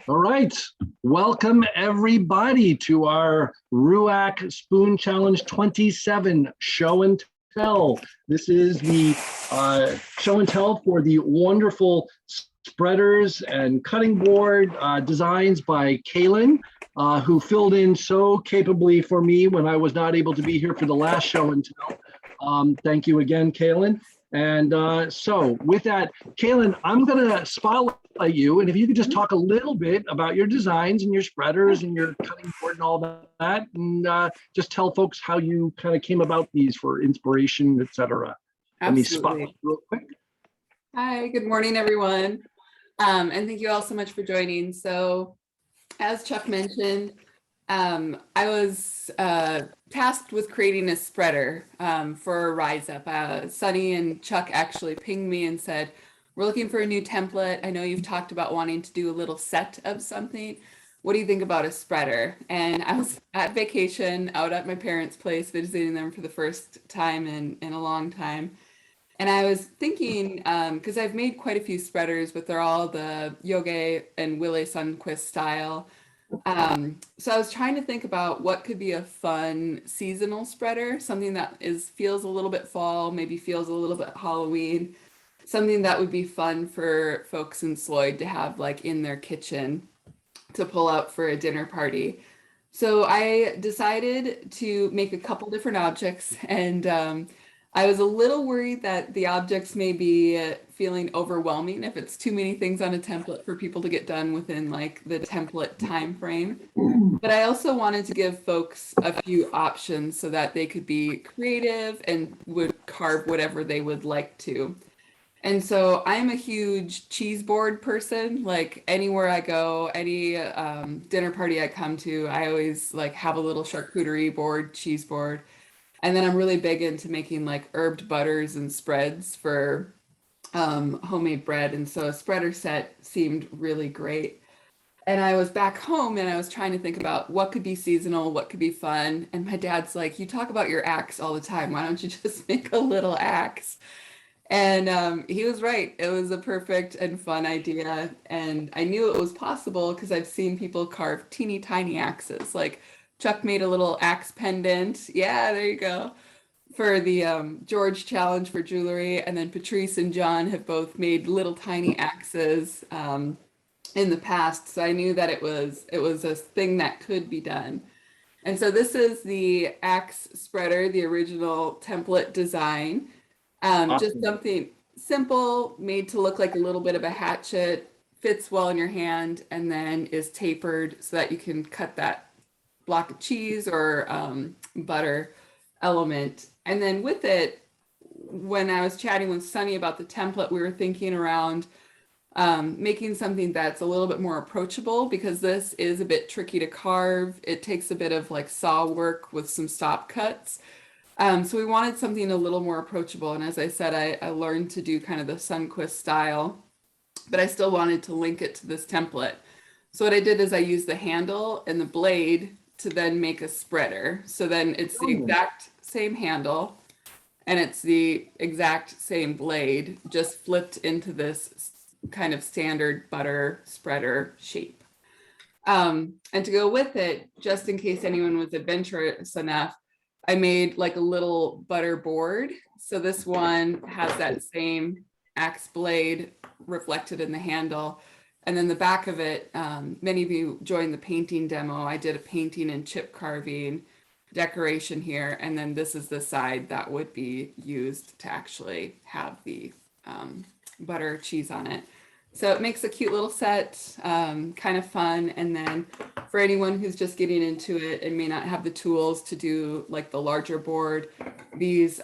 All right. Welcome everybody to our RUAC Spoon Challenge 27 show and tell. This is the show and tell for the wonderful spreaders and cutting board designs by Kaylyn, who filled in so capably for me when I was not able to be here for the last show and tell. Thank you again, Kaylyn. And so with that, Kaylyn, I'm going to spotlight you, and if you could just talk a little bit about your designs and your spreaders and your cutting board and all that, and just tell folks how you kind of came about these for inspiration, etc. Let me spotlight real quick. Hi, good morning, everyone. And thank you all so much for joining. So as Chuck mentioned, I was tasked with creating a spreader for Rise Up. Sunny and Chuck actually pinged me and said, we're looking for a new template. I know you've talked about wanting to do a little set of something. What do you think about a spreader? And I was at vacation out at my parents' place, visiting them for the first time in a long time. And I was thinking, because I've made quite a few spreaders, but they're all the Yoga and Willie Sundquist style. So I was trying to think about what could be a fun seasonal spreader, something that feels a little bit fall, maybe feels a little bit Halloween, something that would be fun for folks in Sloyd to have like in their kitchen to pull out for a dinner party. So I decided to make a couple different objects, and I was a little worried that the objects may be feeling overwhelming if it's too many things on a template for people to get done within like the template time frame. But I also wanted to give folks a few options so that they could be creative and would carve whatever they would like to. And so I'm a huge cheese board person. Like anywhere I go, any dinner party I come to, I always like have a little charcuterie board, cheese board. And then I'm really big into making like herbed butters and spreads for homemade bread. And so a spreader set seemed really great. And I was back home and I was trying to think about what could be seasonal, what could be fun. And my dad's like, you talk about your axe all the time. Why don't you just make a little axe? And he was right. It was a perfect and fun idea. And I knew it was possible because I've seen people carve teeny tiny axes. Like Chuck made a little axe pendant. Yeah, there you go. For the George Challenge for jewelry. And then Patrice and John have both made little tiny axes in the past. So I knew that it was a thing that could be done. And so this is the axe spreader, the original template design. Just something simple, made to look like a little bit of a hatchet, fits well in your hand, and then is tapered so that you can cut that block of cheese or butter element. And then with it, when I was chatting with Sunny about the template, we were thinking around making something that's a little bit more approachable, because this is a bit tricky to carve. It takes a bit of like saw work with some stop cuts. So we wanted something a little more approachable. And as I said, I learned to do kind of the Sundquist style, but I still wanted to link it to this template. So what I did is I used the handle and the blade to then make a spreader. So then it's the exact same handle and it's the exact same blade, just flipped into this kind of standard butter spreader shape. And to go with it, just in case anyone was adventurous enough, I made like a little butter board. So this one has that same axe blade reflected in the handle. And then the back of it, many of you joined the painting demo. I did a painting and chip carving decoration here. And then this is the side that would be used to actually have the butter cheese on it. So it makes a cute little set, kind of fun. And then for anyone who's just getting into it and may not have the tools to do like the larger board, these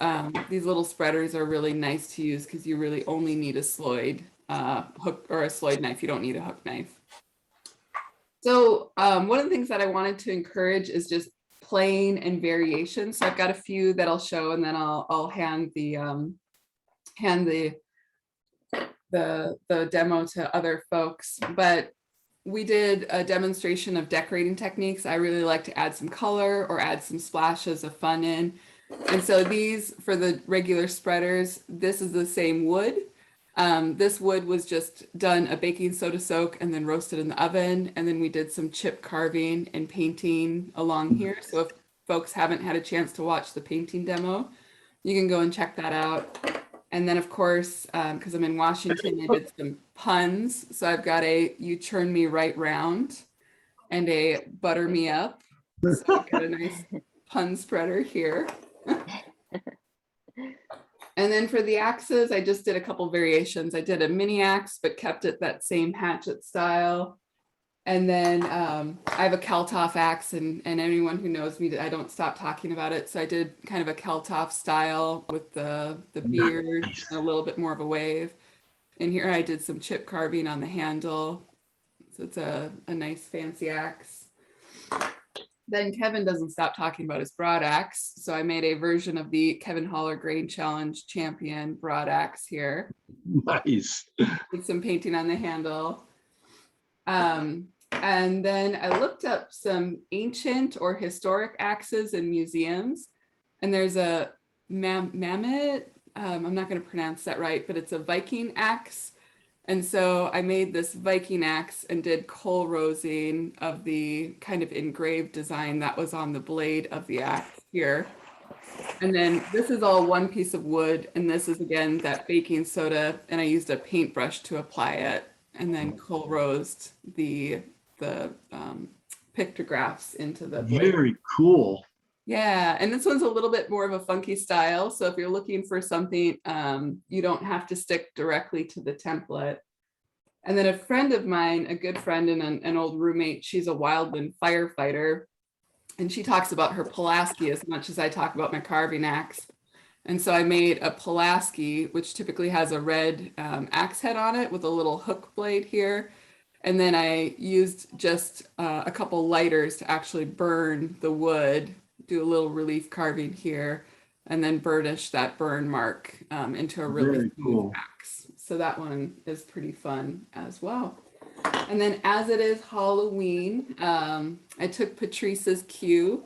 little spreaders are really nice to use because you really only need a Sloyd hook or a Sloyd knife. You don't need a hook knife. So one of the things that I wanted to encourage is just playing and variation. So I've got a few that I'll show, and then I'll hand the demo to other folks. But we did a demonstration of decorating techniques. I really like to add some color or add some splashes of fun in. And so these, for the regular spreaders, this is the same wood. This wood was just done a baking soda soak and then roasted in the oven. And then we did some chip carving and painting along here. So if folks haven't had a chance to watch the painting demo, you can go and check that out. And then of course, because I'm in Washington, I did some puns. So I've got a "you turn me right round" and a "butter me up." So I've got a nice pun spreader here. And then for the axes, I just did a couple variations. I did a mini axe, but kept it that same hatchet style. And then I have a Keltoff axe, and anyone who knows me, I don't stop talking about it. So I did kind of a Keltoff style with the beard, Nice. and a little bit more of a wave. And here I did some chip carving on the handle. So it's a nice fancy axe. Then Kevin doesn't stop talking about his broad axe. So I made a version of the Kevin Holler Grain Challenge Champion broad axe here. Nice. Did some painting on the handle. And then I looked up some ancient or historic axes in museums. And there's a mammoth, I'm not going to pronounce that right, but it's a Viking axe. And so I made this Viking axe and did coal rosing of the kind of engraved design that was on the blade of the axe here. And then this is all one piece of wood. And this is again that baking soda. And I used a paintbrush to apply it, and then coal rosed the pictographs into the blade. Very cool. Yeah, and this one's a little bit more of a funky style. So if you're looking for something, you don't have to stick directly to the template. And then a friend of mine, a good friend and an old roommate, she's a wildland firefighter. And she talks about her Pulaski as much as I talk about my carving axe. And so I made a Pulaski, which typically has a red axe head on it with a little hook blade here. And then I used just a couple lighters to actually burn the wood, do a little relief carving here, and then burnish that burn mark into a really Very smooth cool. axe. So that one is pretty fun as well. And then as it is Halloween, I took Patrice's cue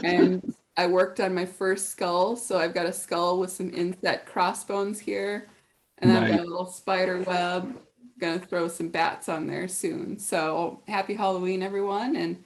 and I worked on my first skull. So I've got a skull with some inset crossbones here, and I've got a little spider web. Gonna throw some bats on there soon. So happy Halloween, everyone. And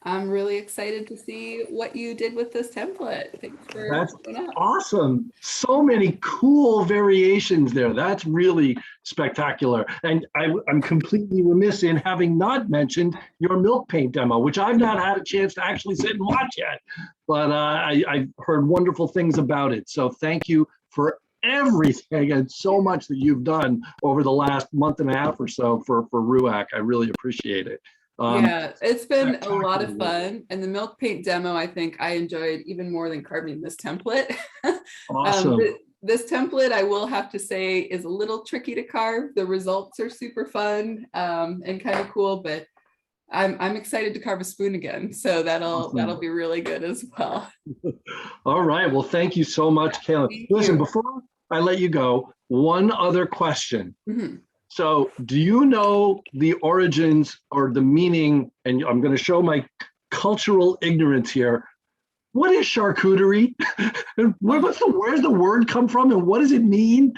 I'm really excited to see what you did with this template. Thanks for That's showing up. awesome. So many cool variations there. That's really spectacular. And I'm completely remiss in having not mentioned your milk paint demo, which I've not had a chance to actually sit and watch yet. But I've heard wonderful things about it. So thank you for everything and so much that you've done over the last month and a half or so for RUAC. I really appreciate it. Yeah, it's been a lot of fun. And the milk paint demo, I think I enjoyed even more than carving this template. Awesome. This template, I will have to say, is a little tricky to carve. The results are super fun and kind of cool, but I'm excited to carve a spoon again. So that'll be really good as well. All right. Well, thank you so much, Kaylyn. Listen, before I let you go, one other question. Mm-hmm. So do you know the origins or the meaning, and I'm going to show my cultural ignorance here. What is charcuterie? Where's the word come from and what does it mean?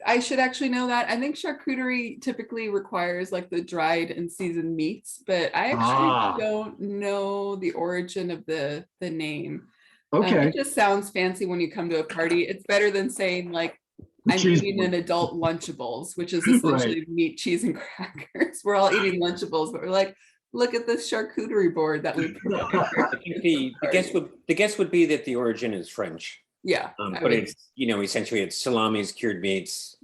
I should actually know that. I think charcuterie typically requires like the dried and seasoned meats, but I actually don't know the origin of the name. Okay. It just sounds fancy when you come to a party. It's better than saying like, I'm eating an adult Lunchables, which is essentially meat, cheese, and crackers. We're all eating Lunchables, but we're like, look at this charcuterie board that we prepared. I think the guess would be that the origin is French. Yeah. But it's, essentially it's salamis, cured meats,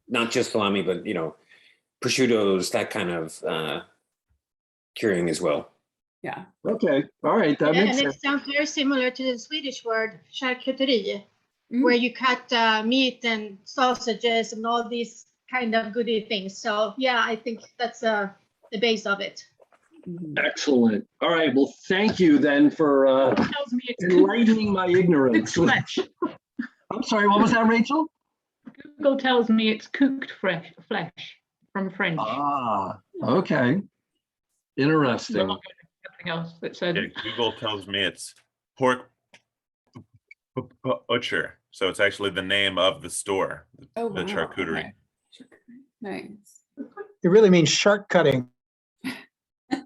not just salami, but, prosciuttos, that kind of curing as well. Yeah. Okay. All right. That makes sense. And it sounds very similar to the Swedish word charcuterie, where you cut meat and sausages and all these kind of goody things. So yeah, I think that's the base of it. Excellent. All right. Well, thank you then for enlightening my ignorance. I'm sorry, what was that, Rachel? Google tells me it's cooked flesh from French. Ah, okay. Interesting. Something else that said. Yeah, Google tells me it's pork Butcher. So it's actually the name of the store, Oh, the wow. charcuterie. Okay. Nice. It really means shark cutting. All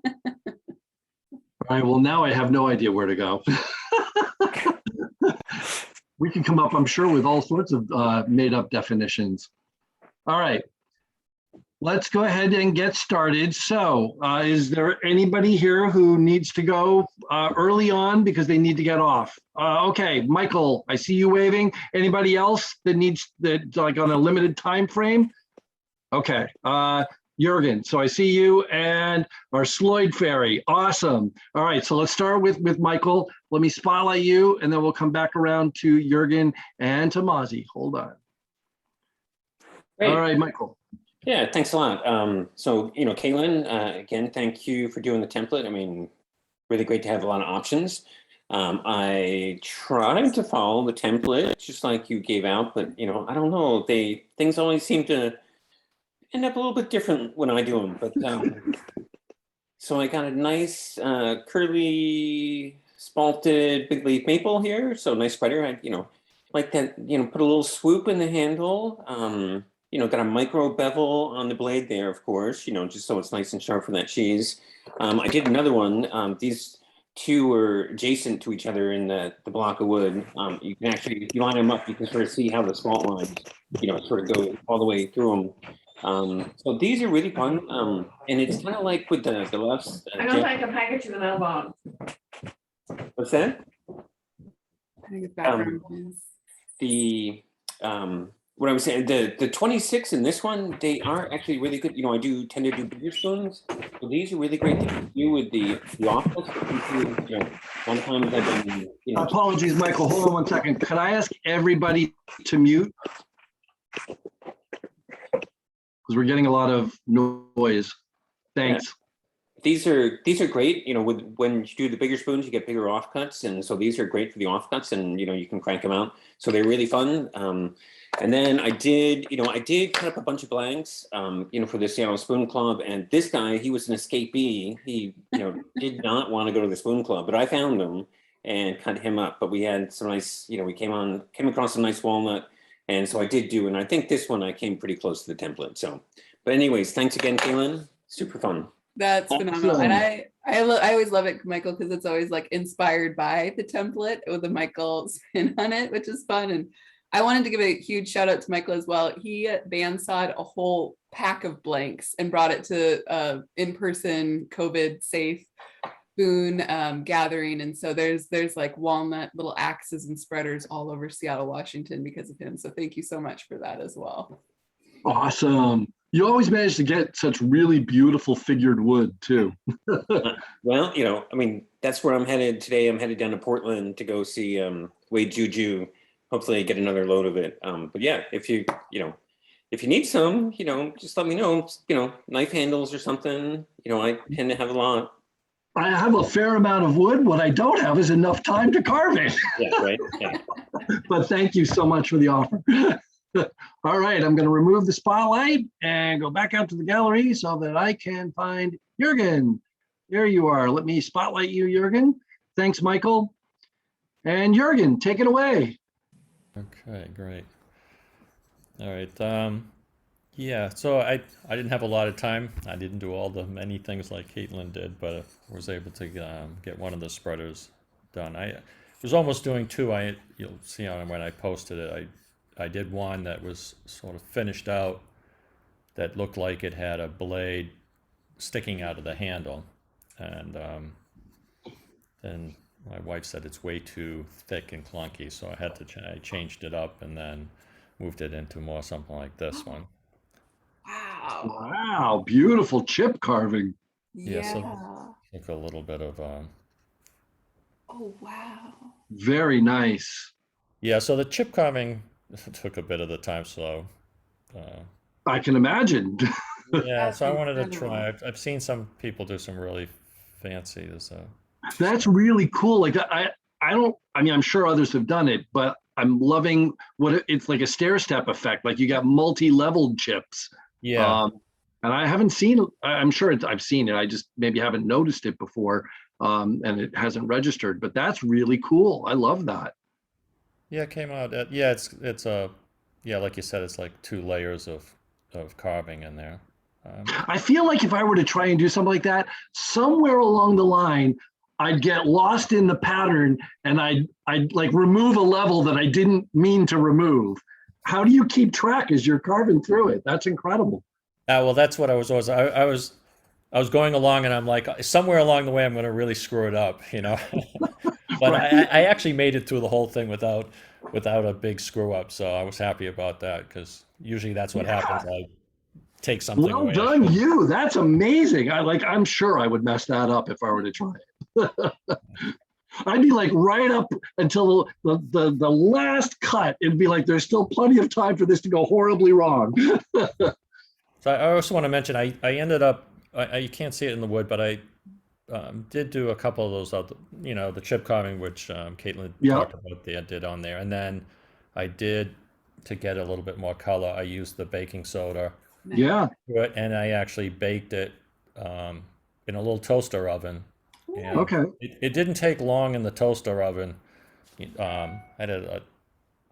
right, well, now I have no idea where to go. We can come up, I'm sure, with all sorts of made up definitions. All right, let's go ahead and get started. So is there anybody here who needs to go early on because they need to get off? Okay, Michael, I see you waving. Anybody else that needs that like on a limited time frame? Okay, Jurgen, so I see you and our Sloyd Fairy, awesome. All right, so let's start with Michael. Let me spotlight you and then we'll come back around to Jurgen and to Mozzie. Hold on. Great. All right, Michael. Yeah, thanks a lot. So, Kaylyn, again, thank you for doing the template. I mean, really great to have a lot of options. I tried to follow the template just like you gave out, but, I don't know, things always seem to end up a little bit different when I do them. But so I got a nice curly spalted big leaf maple here. So nice spreader. I, like that, put a little swoop in the handle. Got a micro bevel on the blade there, of course, just so it's nice and sharp for that cheese. I did another one. These two were adjacent to each other in the block of wood. You can actually, if you line them up, you can sort of see how the salt lines, sort of go all the way through them. So these are really fun. And it's kind of like with the lefts. I don't like a package with an elbow. What's that? I think it's background noise. What I was saying, the 26 in this one, they are actually really good. I tend to do bigger spoons. So these are really great to do with the offsets. Sometimes I've been, Apologies, Michael, hold on one second. Could I ask everybody to mute? Because we're getting a lot of noise. Thanks. Yeah. These are great. When you do the bigger spoons, you get bigger offcuts, and so these are great for the offcuts, and you can crank them out. So they're really fun. And then I did cut up a bunch of blanks, for the Seattle Spoon Club. And this guy, he was an escapee. He, did not want to go to the Spoon Club, but I found him and cut him up. But we had some nice, we came across some nice walnut. And so I did do, and I think this one I came pretty close to the template. So, but anyways, thanks again, Kaylyn. Super fun. That's phenomenal. And I always love it, Michael, because it's always like inspired by the template with a Michael spin on it, which is fun. And I wanted to give a huge shout out to Michael as well. He bandsawed a whole pack of blanks and brought it to in-person COVID safe spoon gathering. And so there's like walnut little axes and spreaders all over Seattle, Washington because of him. So thank you so much for that as well. Awesome. You always manage to get such really beautiful figured wood too. Well, that's where I'm headed today. I'm headed down to Portland to go see Wade Juju. Hopefully get another load of it. But yeah, if you need some, just let me know, knife handles or something. I tend to have a lot. I have a fair amount of wood. What I don't have is enough time to carve it. Yeah, right. Yeah. But thank you so much for the offer. All right, I'm going to remove the spotlight and go back out to the gallery so that I can find Jurgen. There you are. Let me spotlight you, Jurgen. Thanks, Michael. And Jurgen, take it away. Okay, great. All right. Yeah, so I didn't have a lot of time. I didn't do all the many things like Caitlin did, but I was able to get one of the spreaders done. I was almost doing two. You'll see when I posted it. I did one that was sort of finished out that looked like it had a blade sticking out of the handle, and then my wife said it's way too thick and clunky, so I changed it up and then moved it into more something like this one. Wow. Wow, beautiful chip carving. Yeah, so took a little bit of Oh, wow. Very nice. yeah, so the chip carving took a bit of the time, so I can imagine. yeah, so I wanted to try. I've seen some people do some really fancy. That's really cool. Like I'm sure others have done it, but I'm loving it's like a stair step effect. Like you got multi-leveled chips. Yeah. And I haven't seen, I'm sure I've seen it. I just maybe haven't noticed it before and it hasn't registered, but that's really cool. I love that. Yeah, it came out. Yeah, it's a yeah, like you said, it's like 2 layers of carving in there. I feel like if I were to try and do something like that, somewhere along the line, I'd get lost in the pattern and I'd like remove a level that I didn't mean to remove. How do you keep track as you're carving through it? That's incredible. Well, that's what I was always. I was going along, and I'm like, somewhere along the way, I'm going to really screw it up, you know. But Right. I actually made it through the whole thing without a big screw up, so I was happy about that because usually that's what happens. I take something Well away I done, shouldn't. you. That's amazing. I'm sure I would mess that up if I were to try it. I'd be like right up until the last cut. It'd be like there's still plenty of time for this to go horribly wrong. So I also want to mention I ended up you can't see it in the wood, but I did do a couple of those other, the chip carving, which Caitlin Yep. talked about. They did on there, and then I did to get a little bit more color. I used the baking soda Yeah. to it, and I actually baked it in a little toaster oven. And Okay. it didn't take long in the toaster oven. I had it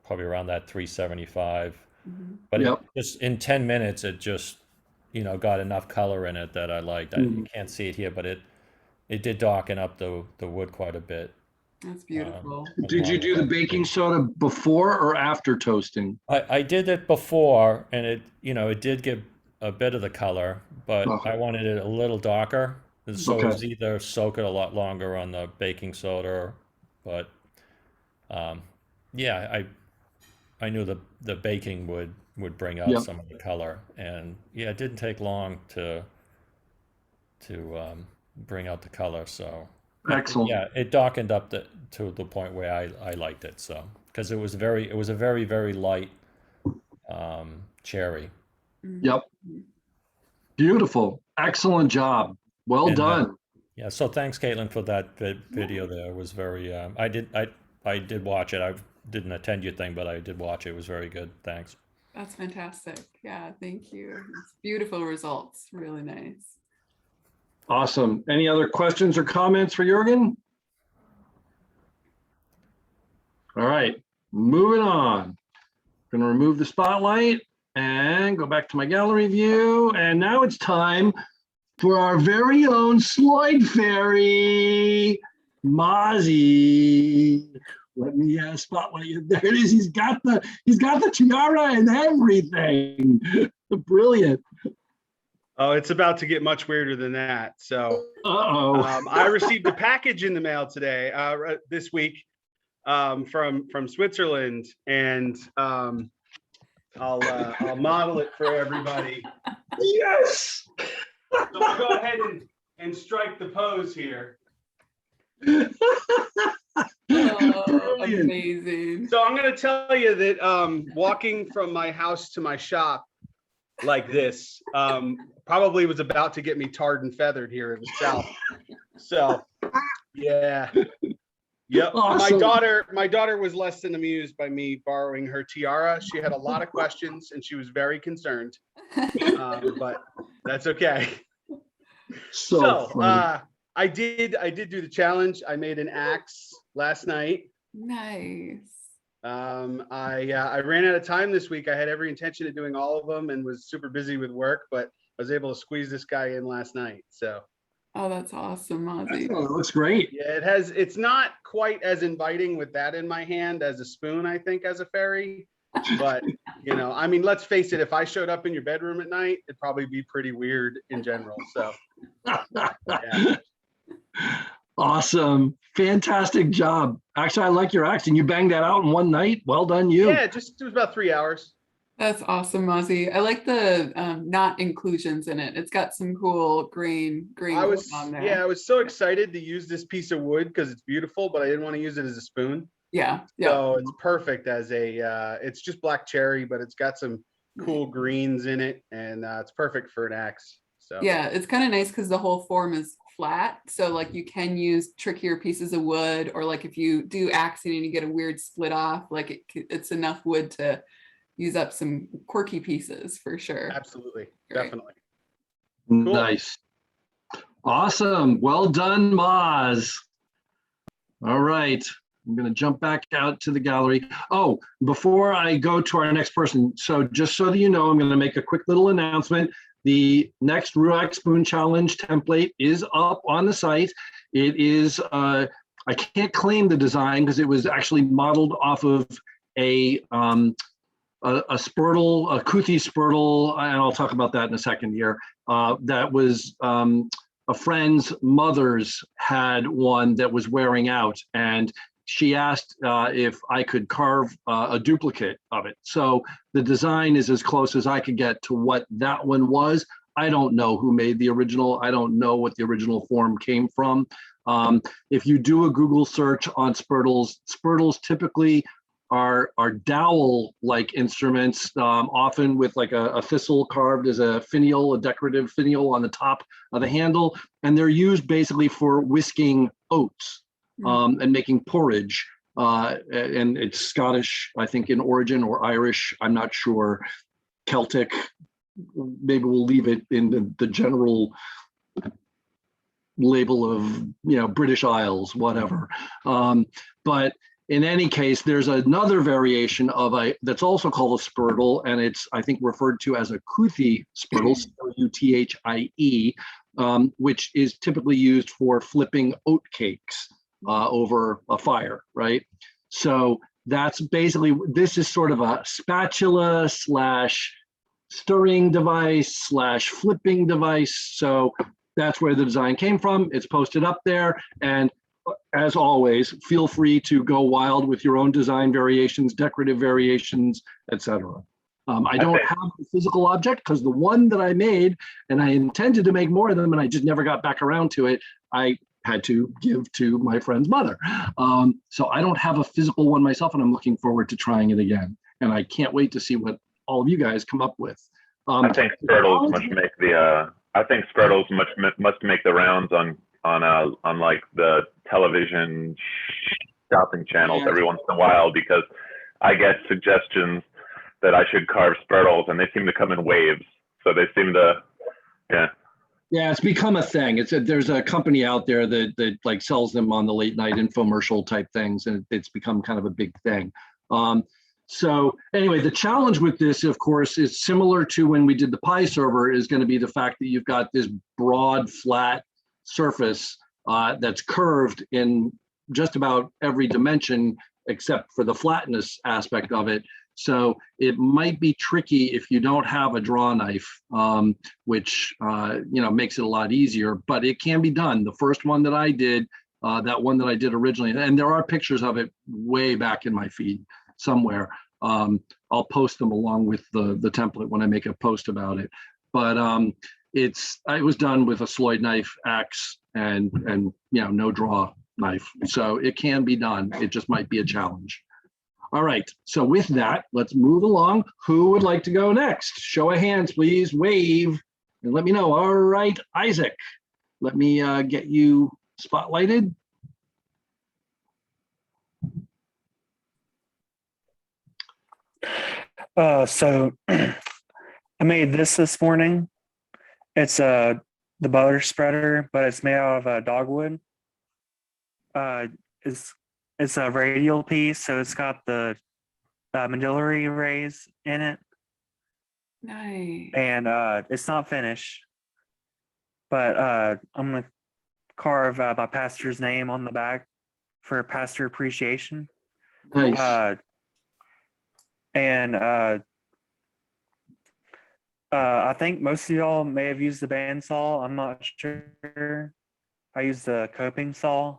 probably around that 375, Mhm. but it Yep. just in 10 minutes it just got enough color in it that I liked. You can't see it here, but it did darken up the wood quite a bit. That's beautiful. Did you along do with the baking soda before or after toasting? I did it before, and it did give a bit of the color, but Oh, I wanted it a little darker. So it okay. was either soak it a lot longer on the baking soda, but um, yeah, I knew the baking would bring out Yep. some of the color, and yeah, it didn't take long to bring out the color. So Excellent. yeah, it darkened up to the point where I liked it. So because it was a very very light cherry. Yep. Beautiful. Excellent job. Well And done. yeah, so thanks, Caitlin, for that video there. It was very, I did watch it. I didn't attend your thing, but I did watch it. It was very good. Thanks. That's fantastic. Yeah, thank you. It's beautiful results. Really nice. Awesome. Any other questions or comments for Jürgen? All right, moving on. Gonna remove the spotlight and go back to my gallery view. And now it's time for our very own Sloyd Fairy, Mozzie. Let me spotlight you. There it is. He's got the tiara and everything. Brilliant. Oh, it's about to get much weirder than that. So I received a package in the mail today, this week, from Switzerland, and I'll model it for everybody. Yes. So I'll go ahead and strike the pose here. Oh, amazing. So I'm going to tell you that walking from my house to my shop like this probably was about to get me tarred and feathered here in the South. So yeah. Yep. Awesome. My daughter was less than amused by me borrowing her tiara. She had a lot of questions and she was very concerned. But that's okay. So funny. I did do the challenge. I made an axe last night. Nice. I ran out of time this week. I had every intention of doing all of them and was super busy with work, but I was able to squeeze this guy in last night. So Oh, that's awesome, Mozzie. It looks great. yeah, it's not quite as inviting with that in my hand as a spoon, I think, as a fairy. But I mean, let's face it, if I showed up in your bedroom at night, it'd probably be pretty weird in general. So yeah. Awesome. Fantastic job. Actually, I like your axe, and you banged that out in one night. Well done, you. Yeah, it was about 3 hours. That's awesome, Mozzie. I like the knot inclusions in it. It's got some cool green on there. Yeah, I was so excited to use this piece of wood because it's beautiful, but I didn't want to use it as a spoon. Yeah. So it's perfect as it's just black cherry, but it's got some cool greens in it, and it's perfect for an axe. So yeah, it's kind of nice because the whole form is flat. So like you can use trickier pieces of wood, or like if you do axing and you get a weird split off, like it's enough wood to use up some quirky pieces for sure. Absolutely. Great. Definitely. Cool. Nice. Awesome. Well done, Moz. All right. I'm going to jump back out to the gallery. Oh, before I go to our next person, so just so that you know, I'm going to make a quick little announcement. The next RUAC Spoon Challenge template is up on the site. It is, I can't claim the design because it was actually modeled off of a Spurtle, a Kuthi Spurtle, and I'll talk about that in a second here. That was a friend's mother's had one that was wearing out, and she asked if I could carve a duplicate of it. So the design is as close as I could get to what that one was. I don't know who made the original. I don't know what the original form came from. If you do a Google search on Spurtles, Spurtles typically are dowel-like instruments, often with like a thistle carved as a finial, a decorative finial on the top of the handle, and they're used basically for whisking oats and making porridge. And it's Scottish, I think, in origin, or Irish, I'm not sure, Celtic. Maybe we'll leave it in the general label of, British Isles, whatever. But in any case, there's another variation of that's also called a spurtle, and it's, I think, referred to as a Kuthi spurtle, Uthie, which is typically used for flipping oat cakes over a fire, right? So that's basically, this is sort of a spatula slash stirring device slash flipping device. So that's where the design came from. It's posted up there, and as always, feel free to go wild with your own design variations, decorative variations, etc. I don't have the physical object because the one that I made, and I intended to make more of them, and I just never got back around to it, I had to give to my friend's mother. So I don't have a physical one myself, and I'm looking forward to trying it again. And I can't wait to see what all of you guys come up with. I think Spurtles must make the. I think Spurtles must make the rounds on like the television shopping channels every once in a while, because I get suggestions that I should carve Spurtles, and they seem to come in waves. So they seem to, yeah. Yeah, it's become a thing. There's a company out there that like sells them on the late night infomercial type things, and it's become kind of a big thing. So anyway, the challenge with this, of course, is similar to when we did the Pi server, is going to be the fact that you've got this broad, flat surface that's curved in just about every dimension except for the flatness aspect of it. So it might be tricky if you don't have a draw knife, which makes it a lot easier, but it can be done. The first one that I did, that one that I did originally, and there are pictures of it way back in my feed somewhere. I'll post them along with the template when I make a post about it. But it was done with a Sloyd knife, axe, and no draw knife. So it can be done. It just might be a challenge. All right. So with that, let's move along. Who would like to go next? Show of hands, please. Wave and let me know. All right, Isaac. Let me get you spotlighted. So I made this morning. It's the butter spreader, but it's made out of dogwood. It's a radial piece, so it's got the medullary rays in it. Nice. And it's not finished, but I'm gonna carve my pastor's name on the back for pastor appreciation. Nice. And I think most of y'all may have used the bandsaw. I'm not sure. I used the coping saw.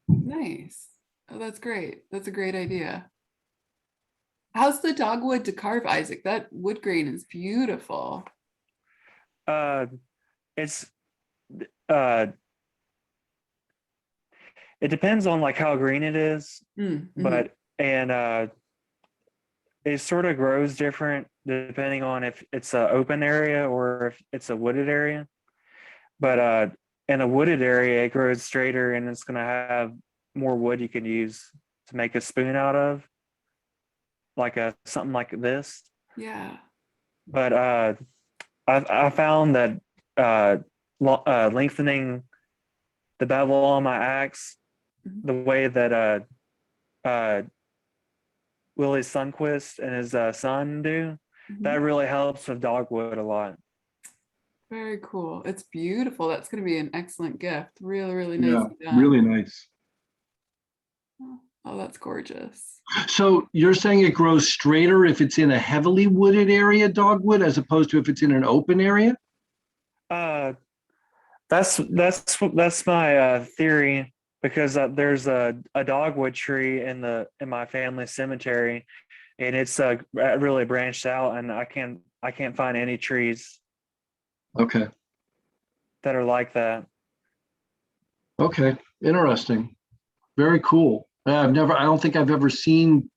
Nice. Oh, that's great. That's a great idea. How's the dogwood to carve, Isaac? That wood grain is beautiful. It depends on like how green it is, but it sort of grows different depending on if it's an open area or if it's a wooded area. But in a wooded area, it grows straighter, and it's going to have more wood you can use to make a spoon out of, like something like this. Yeah. But I found that lengthening the bevel on my axe, the way that Willie Sunquist and his son do. That really helps with dogwood a lot. Very cool. It's beautiful. That's going to be an excellent gift. Really, really Yeah, nice. really nice. Oh, that's gorgeous. So you're saying it grows straighter if it's in a heavily wooded area, dogwood, as opposed to if it's in an open area? That's my theory, because there's a dogwood tree in my family cemetery, and it's really branched out, and I can't find any trees Okay. that are like that. Okay. Interesting. Very cool. I don't think I've ever seen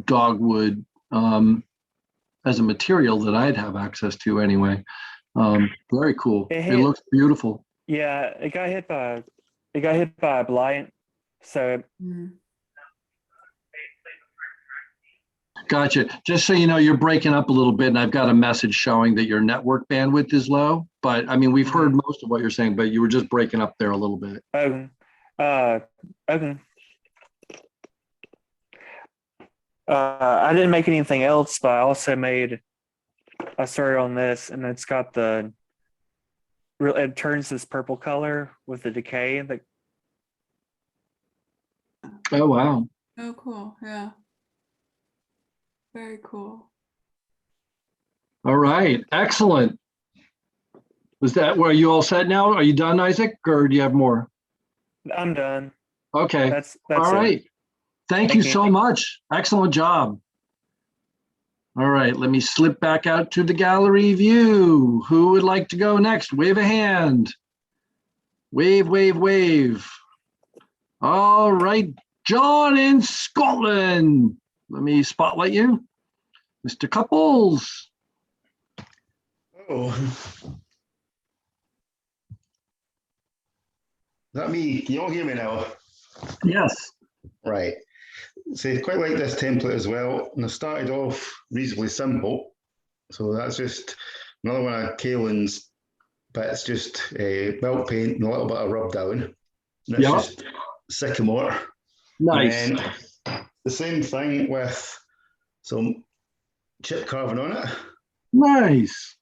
dogwood as a material that I'd have access to anyway. Very cool. It looks beautiful. Yeah, it got hit by a blight. So Gotcha. Just so you know, you're breaking up a little bit, and I've got a message showing that your network bandwidth is low. But I mean, we've heard most of what you're saying, but you were just breaking up there a little bit. okay. I didn't make anything else, but I also I started on this, and it's got it turns this purple color with the decay. Oh, wow. Oh, cool. Yeah. Very cool. All right. Excellent. Were you all set now? Are you done, Isaac, or do you have more? I'm done. Okay. That's all right. it. Thank you so much. Excellent job. All right, let me slip back out to the gallery view. Who would like to go next? Wave a hand. Wave, wave, wave. All right, John in Scotland. Let me spotlight you. Mr. Couples. Oh. Is that me? Can you all hear me now? Yes. Right. So I quite like this template as well. And I started off reasonably simple. So that's just another one of Kaylyn's bits, just milk paint and a little bit of rub down. That's just sycamore. Nice. And the same thing with some chip carving on it. Nice.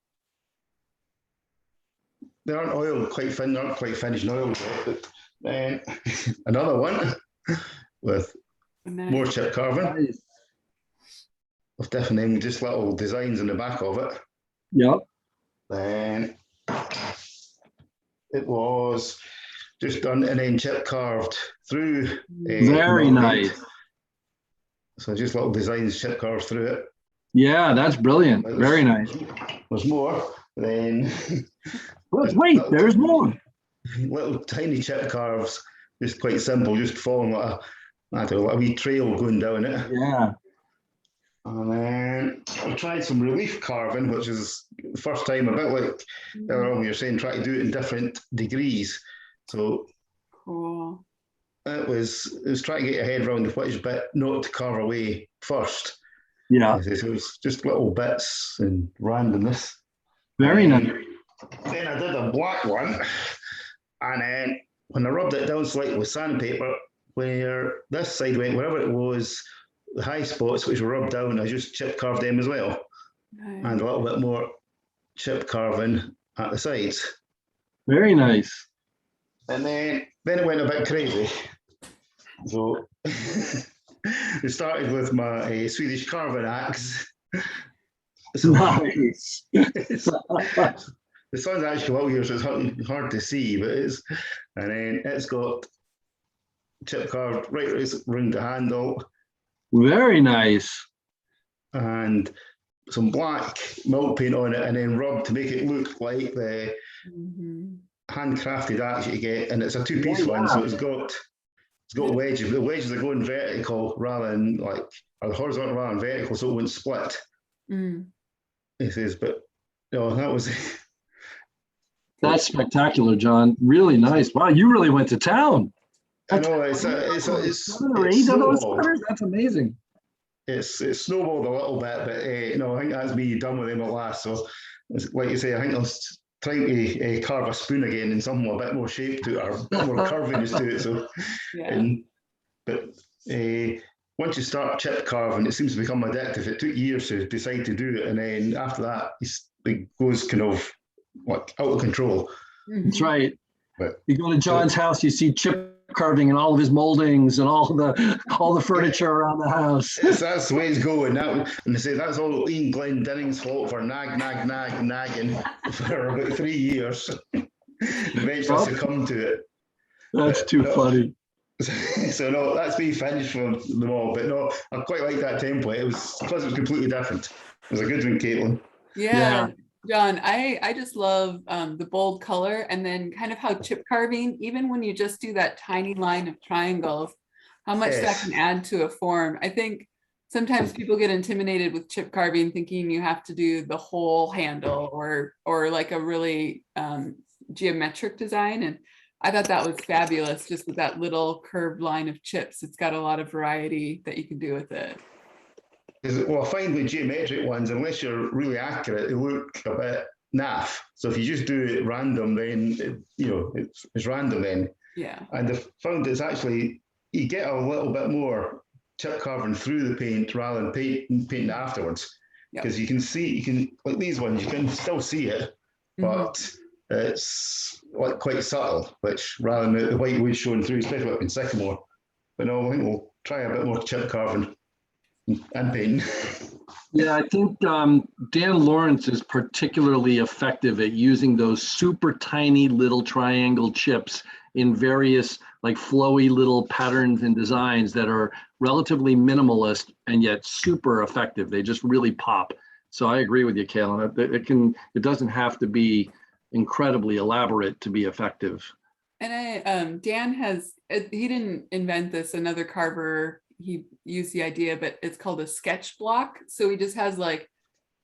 They aren't oiled quite thin, they aren't quite finished and oiled yet, but then another one with more chip carving. Nice. With different just little designs in the back of it. Yep. Then it was just done and then chip carved through. Very nice. So just little designs chip carved through it. Yeah, that's brilliant. Very nice. There's more. Then wait, there's more. Little tiny chip carves, just quite simple, just following like a wee trail going down it. Yeah. And then I tried some relief carving, which is the first time, a bit like you're saying, try to do it in different degrees. So cool. It was trying to get your head around which bit not to carve away first. Yeah. So it was just little bits and randomness. Very nice. Then I did a black one, and then when I rubbed it down slightly with sandpaper, where this side went, wherever it was, the high spots which were rubbed down, I just chip carved them as well. Nice. And a little bit more chip carving at the sides. Very nice. And then it went a bit crazy. So it started with my Swedish carving axe. So nice. The sun's actually out here, so it's hard to see, but and then it's got chip carved right around the handle. Very nice. And some black milk paint on it, and then rubbed to make it look like the handcrafted axe you get. And it's a two-piece one, so it's got wedges. The wedges are going vertical rather than or horizontal rather than vertical, so it won't split. It says, but no, that was. That's spectacular, John. Really nice. Wow, you really went to town. I know Seven or eight of those sweaters? That's amazing. It's snowballed a little bit, but I think that's me done with them at last. So, like you say, I think I was trying to carve a spoon again and something with a bit more shape to it, or a bit more curviness to it. So, but once you start chip carving, it seems to become addictive. It took years to decide to do it, and then after that, it goes kind of out of control. That's right. But you go to John's house, you see chip carving and all of his moldings and all the furniture around the house. That's the way it's going. And they say that's all Ian Glendinning's fault for nagging for about 3 years. Eventually succumbed to it. That's too funny. So no, that's me finished for them all. But no, I quite like that template. It was because it was completely different. It was a good one, Caitlin. Yeah. John, I just love the bold color, and then kind of how chip carving, even when you just do that tiny line of triangles, how much that can add to a form. I think sometimes people get intimidated with chip carving, thinking you have to do the whole handle or like a really geometric design. And I thought that was fabulous, just with that little curved line of chips. It's got a lot of variety that you can do with it. Well, I find with geometric ones, unless you're really accurate, they look a bit naff. So if you just do it random, then it's random then. Yeah. And I found it's actually, you get a little bit more chip carving through the paint rather than painting afterwards. Because you can like these ones, you can still see it, but it's like quite subtle, which rather than the white wood showing through, especially up in Sycamore. But no, I think we'll try a bit more chip carving and painting. Yeah, I think Dan Lawrence is particularly effective at using those super tiny little triangle chips in various like flowy little patterns and designs that are relatively minimalist and yet super effective. They just really pop. So I agree with you, Kaylin. It doesn't have to be incredibly elaborate to be effective. And Dan he didn't invent this, another carver, he used the idea, but it's called a sketch block. So he just has like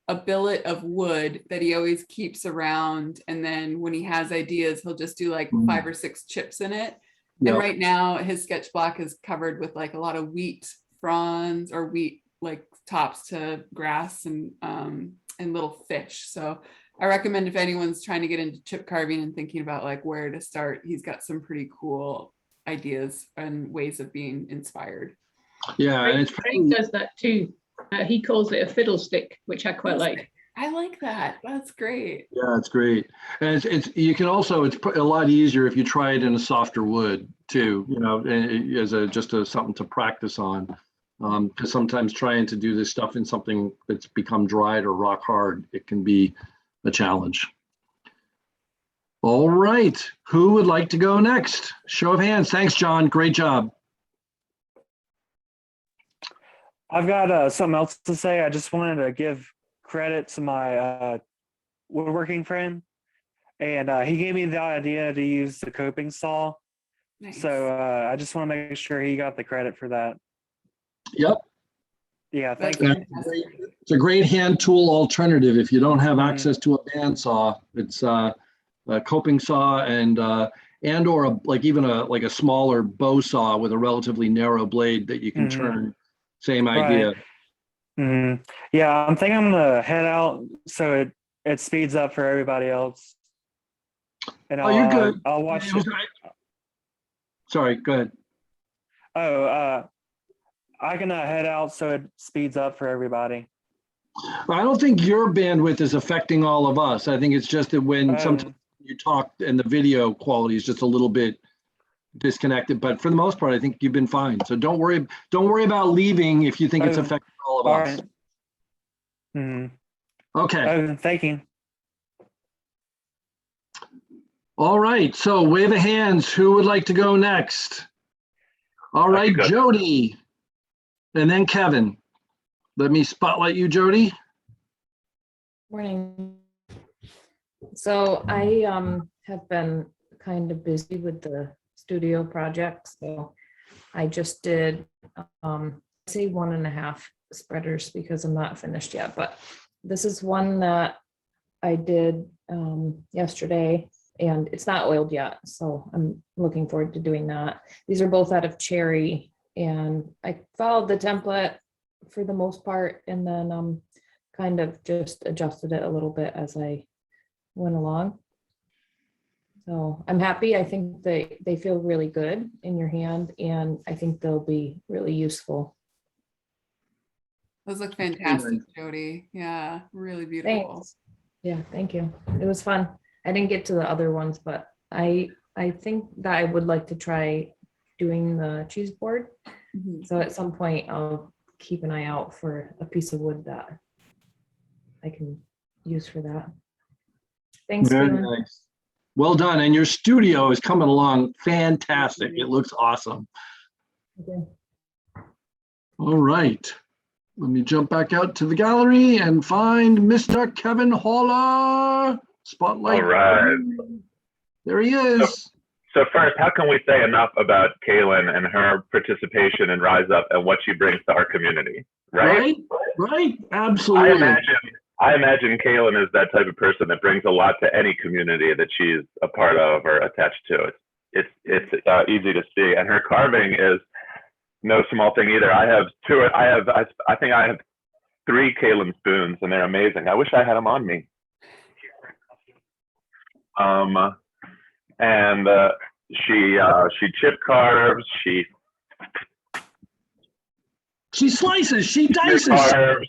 a billet of wood that he always keeps around. And then when he has ideas, he'll just do like 5 or 6 chips in it. Yep. And right now his sketch block is covered with like a lot of wheat fronds or wheat like tops to grass and little fish. So I recommend if anyone's trying to get into chip carving and thinking about like where to start, he's got some pretty cool ideas and ways of being inspired. Yeah, and Craig does that too. He calls it a fiddlestick, which I quite like. I like that. That's great. Yeah, it's great. And it's you can also, it's a lot easier if you try it in a softer wood too, as something to practice on. Because sometimes trying to do this stuff in something that's become dried or rock hard, it can be a challenge. All right, who would like to go next? Show of hands. Thanks, John. Great job. I've got something else to say. I just wanted to give credit to my woodworking friend, and he gave me the idea to use the coping saw. Nice. So I just want to make sure he got the credit for that. Yep. Yeah, thank you. It's a great hand tool alternative if you don't have access to a bandsaw. It's a coping saw and or even a smaller bow saw with a relatively narrow blade that you can turn. Same idea. Right. Yeah, I'm thinking I'm gonna head out so it speeds up for everybody else. And you're good. I'll watch it. Sorry, go ahead. I can head out so it speeds up for everybody. I don't think your bandwidth is affecting all of us. I think it's just that when sometimes you talk and the video quality is just a little bit disconnected, but for the most part, I think you've been fine. So don't worry about leaving if you think it's affecting all of us. Right. Okay. Thank you. All right. So wave of hands. Who would like to go next? All right, Jody, and then Kevin. Let me spotlight you, Jody. Morning. So I have been kind of busy with the studio project, so I just did say 1.5 spreaders because I'm not finished yet, but this is one that I did yesterday and it's not oiled yet, so I'm looking forward to doing that. These are both out of cherry and I followed the template for the most part and then kind of just adjusted it a little bit as I went along. So I'm happy. I think they feel really good in your hand, and I think they'll be really useful. Those look fantastic, Jody. Yeah, really beautiful. Thanks. Yeah, thank you. It was fun. I didn't get to the other ones, but I think that I would like to try doing the cheese board. So at some point I'll keep an eye out for a piece of wood that I can use for that. Thanks, Very Kaylyn. nice. Well done. And your studio is coming along fantastic. It looks awesome. Okay. All right. Let me jump back out to the gallery and find Mr. Kevin Haller. Spotlight. All right. There he is. So first, how can we say enough about Kaylyn and her participation in Rise Up and what she brings to our community, right? Right. Absolutely. I imagine Kaylyn is that type of person that brings a lot to any community that she's a part of or attached to. It's easy to see, and her carving is no small thing either. I think I have 3 Kaylyn spoons, and they're amazing. I wish I had them on me. She chip carves, she slices, she dices, carves,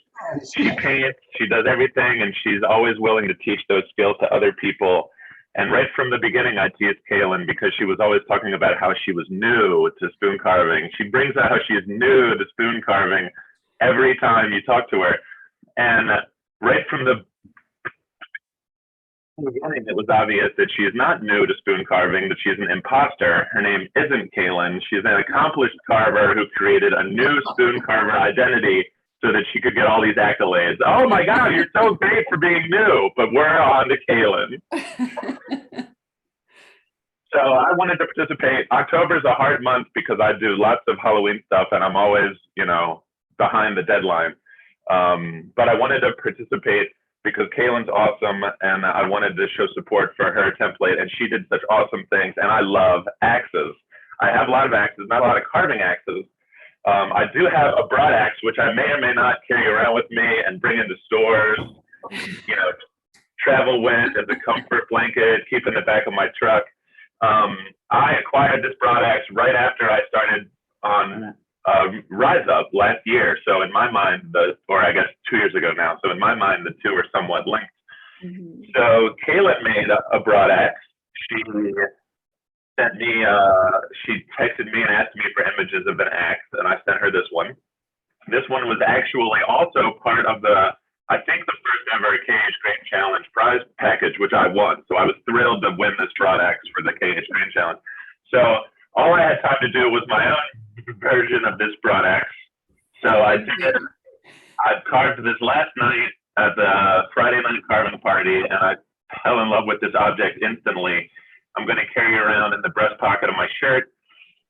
she paints, she does everything, and she's always willing to teach those skills to other people. And right from the beginning, I teased Kaylyn because she was always talking about how she was new to spoon carving. She brings out how she is new to spoon carving every time you talk to her. And right from the beginning, it was obvious that she is not new to spoon carving, that she's an imposter. Her name isn't Kaylyn. She's an accomplished carver who created a new spoon carver identity so that she could get all these accolades. Oh my God, you're so great for being new, but we're on to Kaylyn. So I wanted to participate. October is a hard month because I do lots of Halloween stuff and I'm always, behind the deadline. But I wanted to participate because Kaylyn's awesome and I wanted to show support for her template, and she did such awesome things, and I love axes. I have a lot of axes, not a lot of carving axes. I do have a broad axe, which I may or may not carry around with me and bring into stores, travel with as a comfort blanket, keep in the back of my truck. I acquired this broad axe right after I started on Rise Up last year. So in my mind, or I guess 2 years ago now. So in my mind, the two are somewhat linked. So Kaylyn made a broad axe. She sent me, she texted me and asked me for images of an axe, and I sent her this one. This one was actually also part of I think the first ever KH Grain Challenge prize package, which I won. So I was thrilled to win this broad axe for the KH Grain Challenge. So all I had time to do was my own version of this broad axe. So I carved this last night at the Friday night carving party, and I fell in love with this object instantly. I'm going to carry it around in the breast pocket of my shirt.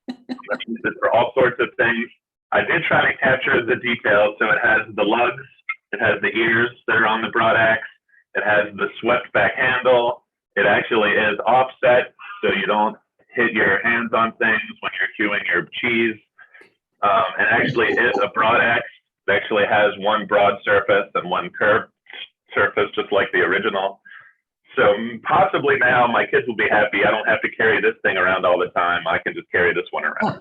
I'm going to use it for all sorts of things. I did try to capture the details, so it has the lugs, it has the ears that are on the broad axe, it has the swept back handle, it actually is offset, so you don't hit your hands on things when you're queuing your cheese. And actually it's a broad axe. It actually has one broad surface and one curved surface, just like the original. So possibly now my kids will be happy. I don't have to carry this thing around all the time. I can just carry this one around.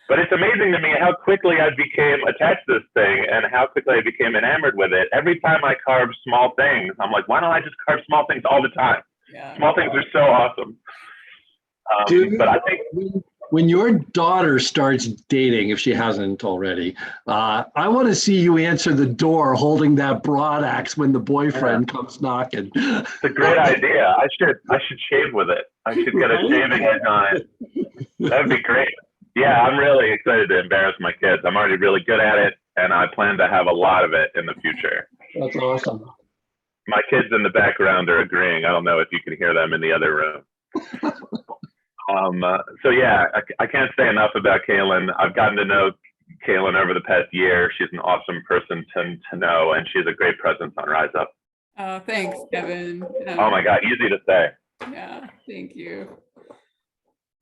But it's amazing to me how quickly I became attached to this thing and how quickly I became enamored with it. Every time I carve small things, I'm like, why don't I just carve small things all the time? Yeah. Small things are so awesome. But I think when your daughter starts dating, if she hasn't already, I want to see you answer the door holding that broad axe when the boyfriend comes knocking. It's a great idea. I should shave with it. I should get a shaving edge on it. That'd be great. Yeah, I'm really excited to embarrass my kids. I'm already really good at it, and I plan to have a lot of it in the future. That's awesome. My kids in the background are agreeing. I don't know if you can hear them in the other room. So yeah, I can't say enough about Kaylyn. I've gotten to know Kaylyn over the past year. She's an awesome person to know, and she's a great presence on Rise Up. Oh, thanks, Kevin. Oh my God, easy to say. Yeah, thank you.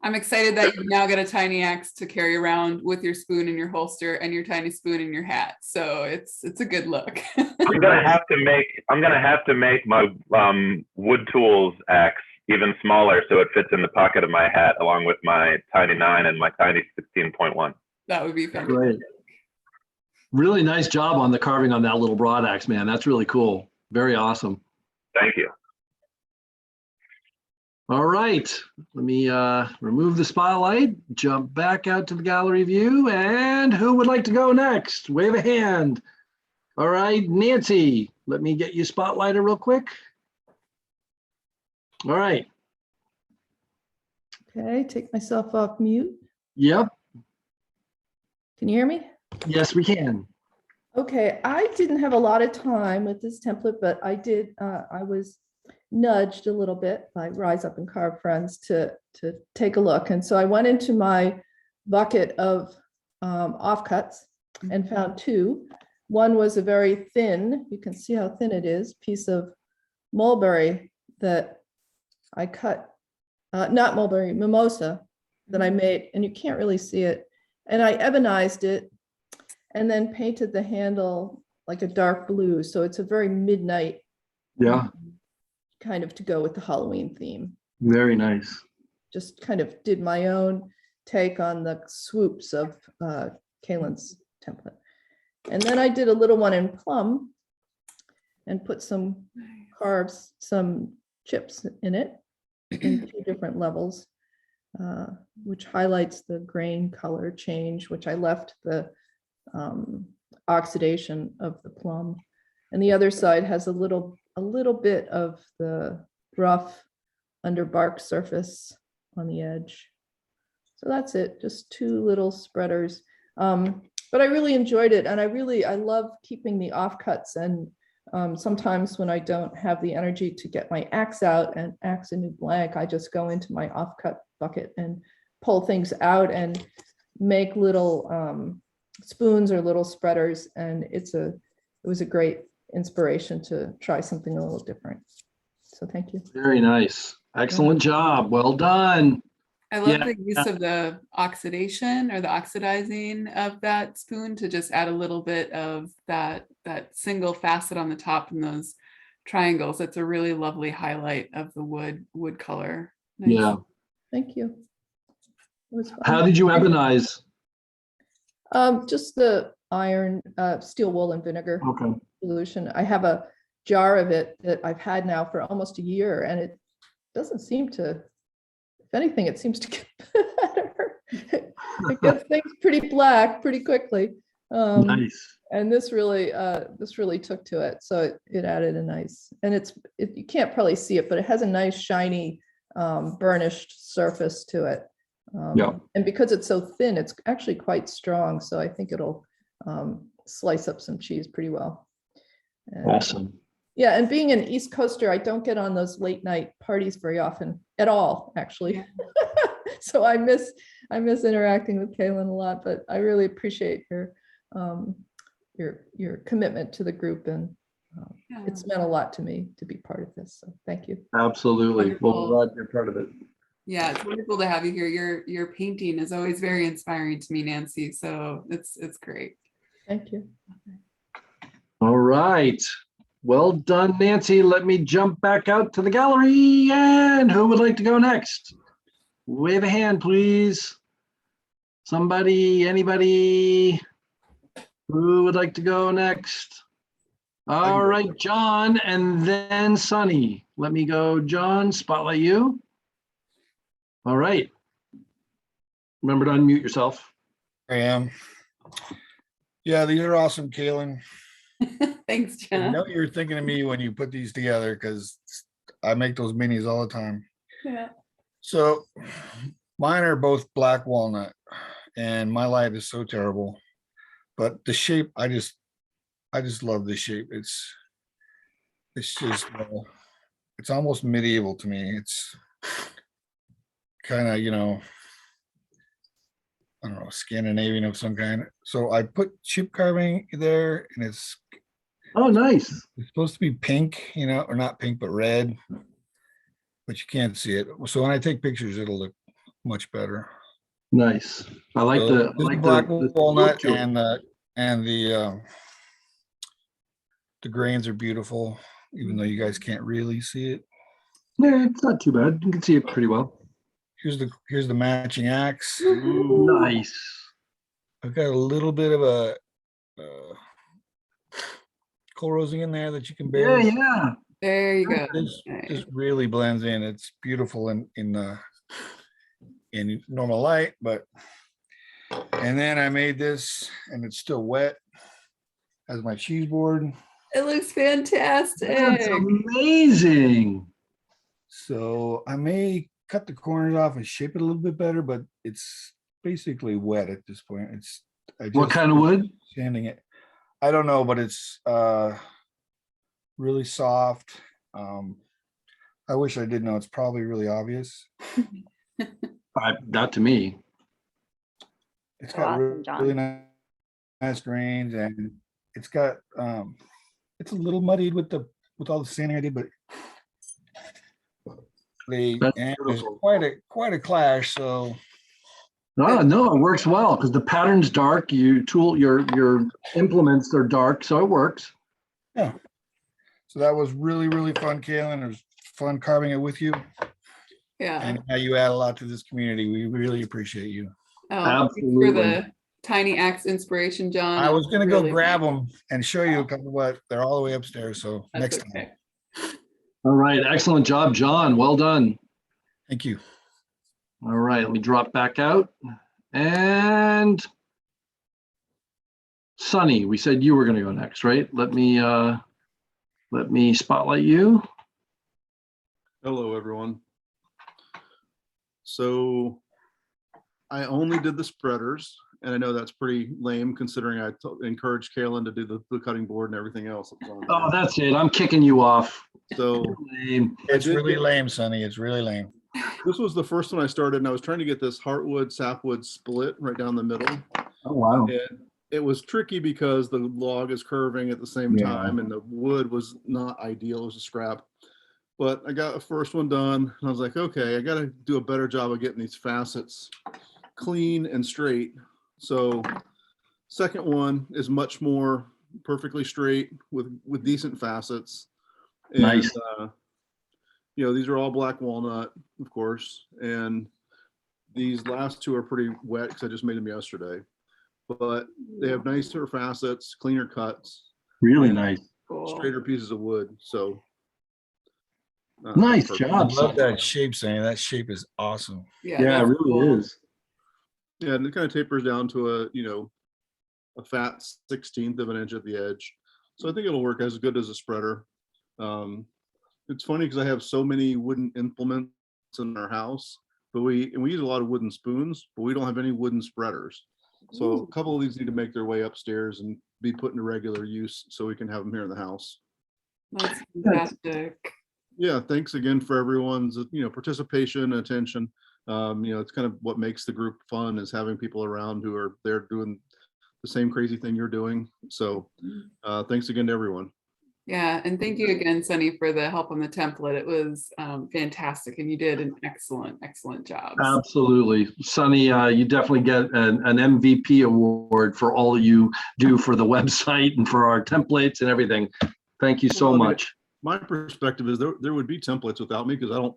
I'm excited that you've now got a tiny axe to carry around with your spoon in your holster and your tiny spoon in your hat. So it's a good look. I'm gonna have to make my wood tools axe even smaller so it fits in the pocket of my hat along with my tiny 9 and my tiny 16.1. That would be fun. Great. Really nice job on the carving on that little broad axe, man. That's really cool. Very awesome. Thank you. All right, let me remove the spotlight, jump back out to the gallery view, and who would like to go next? Wave a hand. All right, Nancy, let me get you spotlighted real quick. All right. Okay, take myself off mute. Yep. Can you hear me? Yes, we can. Okay, I didn't have a lot of time with this template, but I did, I was nudged a little bit by Rise Up and Carve friends to take a look. And so I went into my bucket of offcuts and found two. One was a very thin, you can see how thin it is, piece of mulberry that I cut, not mulberry, mimosa that I made, and you can't really see it. And I ebonized it and then painted the handle like a dark blue. So it's a very midnight. Yeah. Kind of to go with the Halloween theme. Very nice. Just kind of did my own take on the swoops of Kaylyn's template. And then I did a little one in plum and put some carves, some chips in it in 2 different levels, which highlights the grain color change, which I left the oxidation of the plum. And the other side has a little bit of the rough under bark surface on the edge. So that's it, just 2 little spreaders. But I really enjoyed it, and I love keeping the offcuts. And sometimes when I don't have the energy to get my axe out and axe a new blank, I just go into my offcut bucket and pull things out and make little spoons or little spreaders. And it was a great inspiration to try something a little different. So thank you. Very nice. Excellent job. Well done. I love the use of the oxidation or the oxidizing of that spoon to just add a little bit of that single facet on the top and those triangles. That's a really lovely highlight of the wood color. Nice. Yeah. Thank you. It was fun. How did you ebonize? Just the iron, steel wool and vinegar solution. I have a jar of it that I've had now for almost a year, and it doesn't seem to, if anything, it seems to get better. It gets things pretty black pretty quickly. Nice. And this really took to it. So it added a nice, and you can't probably see it, but it has a nice shiny burnished surface to it. And because it's so thin, it's actually quite strong. So I think it'll slice up some cheese pretty well. Awesome. Yeah, and being an East Coaster, I don't get on those late night parties very often at all, actually. So I miss interacting with Kaylyn a lot, but I really appreciate your commitment to the group, and it's meant a lot to me to be part of this. So thank you. Absolutely. Wonderful. Well, glad you're part of it. Yeah, it's wonderful to have you here. Your painting is always very inspiring to me, Nancy. So it's great. Thank you. All right. Well done, Nancy. Let me jump back out to the gallery. And who would like to go next? Wave a hand, please. Somebody, anybody? Who would like to go next? All right, John, and then Sunny. Let me go, John, spotlight you. All right. Remember to unmute yourself. I am. Yeah, these are awesome, Kaylyn. Thanks, John. I know you're thinking of me when you put these together because I make those minis all the time. Yeah. So mine are both black walnut, and my light is so terrible. But the shape, I just love the shape. It's just it's almost medieval to me. It's kind of, I don't know, Scandinavian of some kind. So I put chip carving there, and it's nice. It's supposed to be pink, or not pink, but red, but you can't see it. So when I take pictures, it'll look much better. Nice. I like So the this is black the walnut stroke to it. and the grains are beautiful, even though you guys can't really see it. Yeah, it's not too bad. You can see it pretty well. Here's the matching axe. Nice. I've got a little bit of a coal rosing in there that you can Yeah, barely. yeah. There you go. This really blends in. It's beautiful in normal light, and then I made this, and it's still wet as my cheese board. It looks fantastic. That's amazing. So I may cut the corners off and shape it a little bit better, but it's basically wet at this point. What kind of wood? Sanding it. I don't know, but it's really soft. I wish I did know. It's probably really obvious. Not to me. It's got really nice grains, and it's got it's a little muddied with all the sanding I did, but there's quite a clash. So no, it works well because the pattern's dark. Your implements are dark, so it works. Yeah. So that was really, really fun, Kaylyn. It was fun carving it with you. Yeah. And how you add a lot to this community. We really appreciate you. Oh, absolutely. Thanks for the tiny axe inspiration, John. I was going to go grab them and show you a couple, but they're all the way upstairs. So next time. All right. Excellent job, John. Well done. Thank you. All right. Let me drop back out. And Sunny, we said you were going to go next, right? Let me spotlight you. Hello, everyone. So I only did the spreaders, and I know that's pretty lame considering I encouraged Kaylyn to do the cutting board and everything else. Oh, that's it. I'm kicking you off. So it's really lame, Sonny. It's really lame. This was the first one I started, and I was trying to get this heartwood sapwood split right down the middle. Oh, wow. And it was tricky because the log is curving at the same time, and the wood was not ideal. It was a scrap. But I got the first one done, and I was like, okay, I got to do a better job of getting these facets clean and straight. So second one is much more perfectly straight with decent facets. And, nice. These are all black walnut, of course, and these last two are pretty wet because I just made them yesterday. But they have nicer facets, cleaner cuts. Really nice. Straighter pieces of wood. So nice job. I love that shape, Sonny. That shape is awesome. Yeah, it really is. Yeah, and it kind of tapers down to a fat 1/16 of an inch at the edge. So I think it'll work as good as a spreader. It's funny because I have so many wooden implements in our house, but we use a lot of wooden spoons, but we don't have any wooden spreaders. So a couple of these need to make their way upstairs and be put into regular use so we can have them here in the house. That's fantastic. Yeah, thanks again for everyone's participation and attention. It's kind of what makes the group fun is having people around who are there doing the same crazy thing you're doing. So thanks again to everyone. Yeah, and thank you again, Sunny, for the help on the template. It was fantastic, and you did an excellent job. Absolutely. Sunny, you definitely get an MVP award for all you do for the website and for our templates and everything. Thank you so much. My perspective is there would be templates without me because I don't,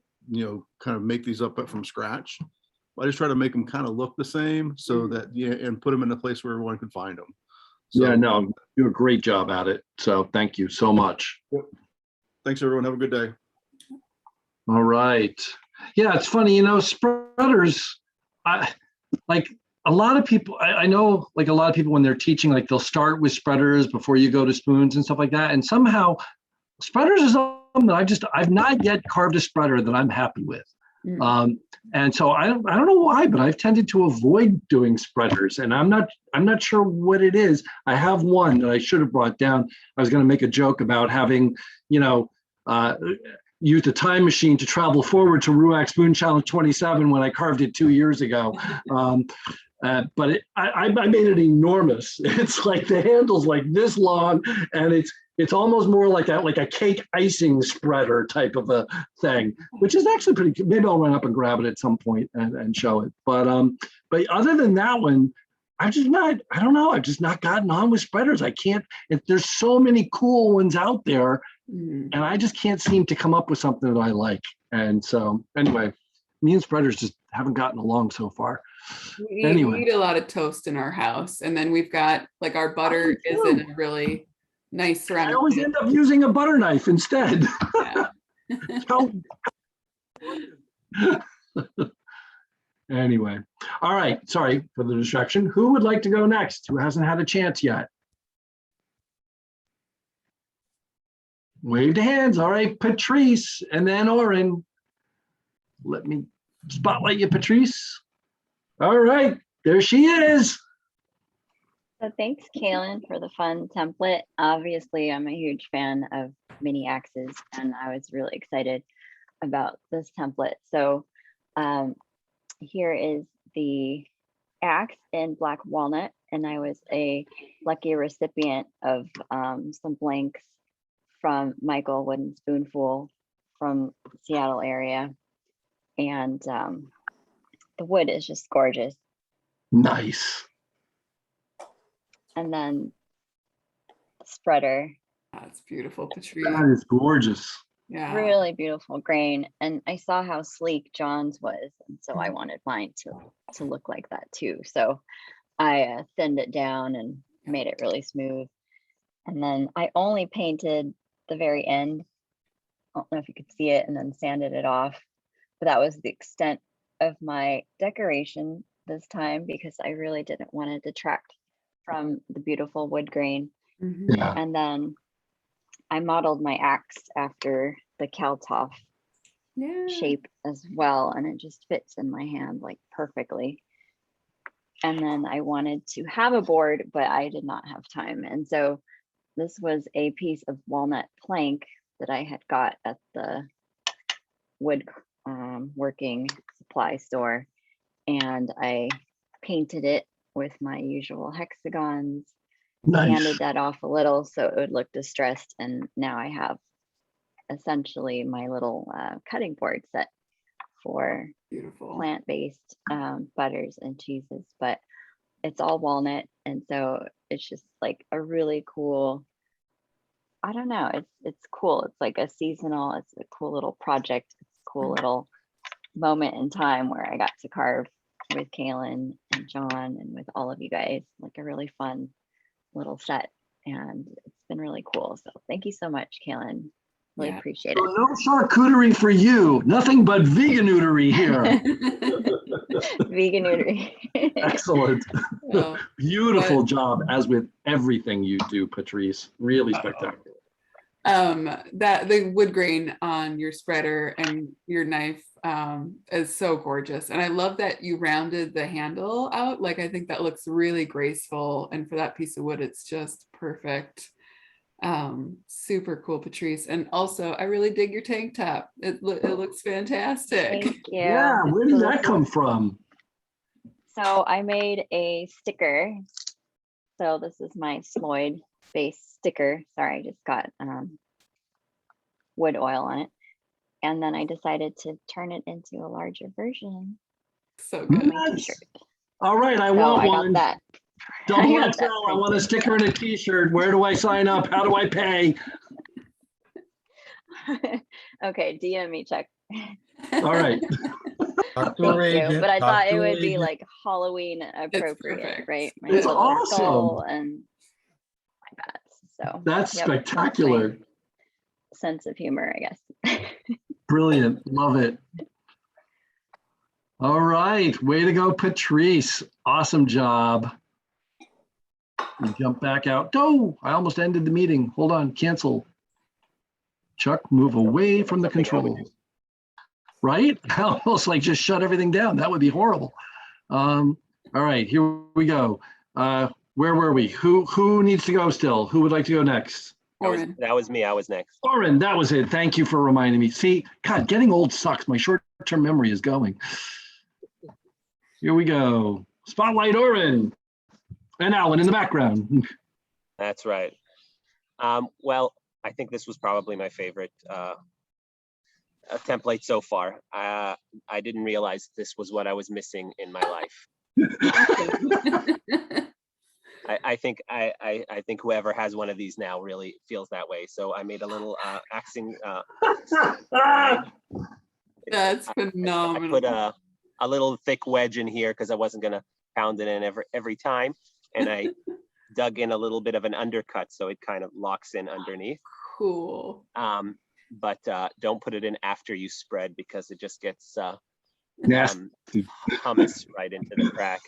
kind of make these up from scratch. I just try to make them kind of look the same so that, and put them in a place where everyone can find them. So, yeah, no, you do a great job at it. So thank you so much. Yep. Thanks, everyone. Have a good day. All right. Yeah, it's funny, spreaders, like a lot of people, I know like a lot of people when they're teaching, like they'll start with spreaders before you go to spoons and stuff like that. And somehow spreaders is something that I've not yet carved a spreader that I'm happy with. And so I don't know why, but I've tended to avoid doing spreaders, and I'm not sure what it is. I have one that I should have brought down. I was going to make a joke about having, used a time machine to travel forward to RUAC Spoon Challenge 27 when I carved it 2 years ago. But I made it enormous. It's like the handle's like this long, and It's almost more like a cake icing spreader type of a thing, which is actually pretty good. Maybe I'll run up and grab it at some point and show it. But other than that one, I don't know. I've just not gotten on with spreaders. I can't, there's so many cool ones out there, and I just can't seem to come up with something that I like. And so anyway, me and spreaders just haven't gotten along so far. We eat a lot of toast in our house, and then we've got like our butter is in a really nice ceramic. I always end up using a butter knife instead. Anyway, all right. Sorry for the distraction. Who would like to go next? Who hasn't had a chance yet? Wave the hands. All right, Patrice, and then Oren. Let me spotlight you, Patrice. All right, there she is. So thanks, Kaylyn, for the fun template. Obviously, I'm a huge fan of mini axes, and I was really excited about this template. So here is the axe in black walnut, and I was a lucky recipient of some blanks from Michael Wooden Spoonful from the Seattle area. And the wood is just gorgeous. Nice. And then spreader. That's beautiful, Patrice. That is gorgeous. Yeah. Really beautiful grain. And I saw how sleek John's was, and so I wanted mine to look like that too. So I thinned it down and made it really smooth. And then I only painted the very end. I don't know if you could see it, and then sanded it off. But that was the extent of my decoration this time, because I really didn't want to detract from the beautiful wood grain. Yeah. And then I modeled my axe after the Kaltoff shape as well, and it just fits in my hand like perfectly. And then I wanted to have a board, but I did not have time. And so this was a piece of walnut plank that I had got at the wood working supply store, and I painted it with my usual hexagons. Nice. Sanded that off a little so it would look distressed, and now I have essentially my little cutting board set for plant-based butters and cheeses, but it's all walnut, and so it's just like a really cool, I don't know, it's cool. It's like a seasonal, it's a cool little project. It's a cool little moment in time where I got to carve with Kaylyn and John and with all of you guys, like a really fun little set, and it's been really cool. So thank you so much, Kaylyn. Really appreciate So it. no charcuterie for you, nothing but veganuterie here. Veganuterie. Excellent. Beautiful job, as with everything you do, Patrice. Really spectacular. That the wood grain on your spreader and your knife is so gorgeous, and I love that you rounded the handle out. Like, I think that looks really graceful, and for that piece of wood it's just perfect. Super cool, Patrice. And also I really dig your tank top. It looks fantastic. Thank you. Yeah, where did that come from? So I made a sticker. So this is my Sloyd base sticker. Sorry, I just got wood oil on it. And then I decided to turn it into a larger version. So good. Nice. All right, I want one. Got that. Double I got XL, that I want a sticker and a t-shirt. Where do I sign up? How do I pay? Okay, DM me, Chuck. All right. Thank you. But I thought it would be like Halloween appropriate, right? My It's little awesome. skull and my bats. So That's yep, spectacular. that's my sense of humor, I guess. Brilliant. Love it. All right. Way to go, Patrice. Awesome job. We jump back out. Oh, I almost ended the meeting. Hold on. Cancel. Chuck, move away from the controls. Right? I almost like just shut everything down. That would be horrible. All right. Here we go. Where were we? Who needs to go still? Who would like to go next? That was me. I was next. Oren, that was it. Thank you for reminding me. See, God, getting old sucks. My short-term memory is going. Here we go. Spotlight Oren and Alan in the background. That's right. Well, I think this was probably my favorite template so far. I didn't realize this was what I was missing in my life. I think whoever has one of these now really feels that way. So I made a little axing. That's phenomenal. I put a little thick wedge in here because I wasn't gonna pound it in every time, and I dug in a little bit of an undercut so it kind of locks in underneath. Cool. But don't put it in after you spread because it just gets hummus right into the crack.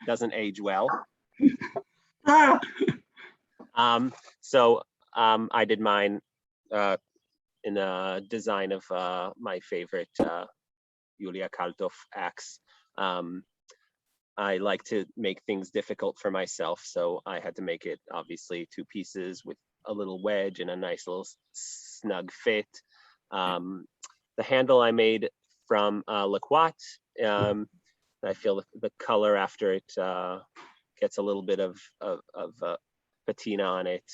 Doesn't age well. So I did mine in a design of my favorite Julia Kalthoff axe. I like to make things difficult for myself, so I had to make it obviously 2 pieces with a little wedge and a nice little snug fit. The handle I made from LaQuat. I feel the color after it gets a little bit of patina on it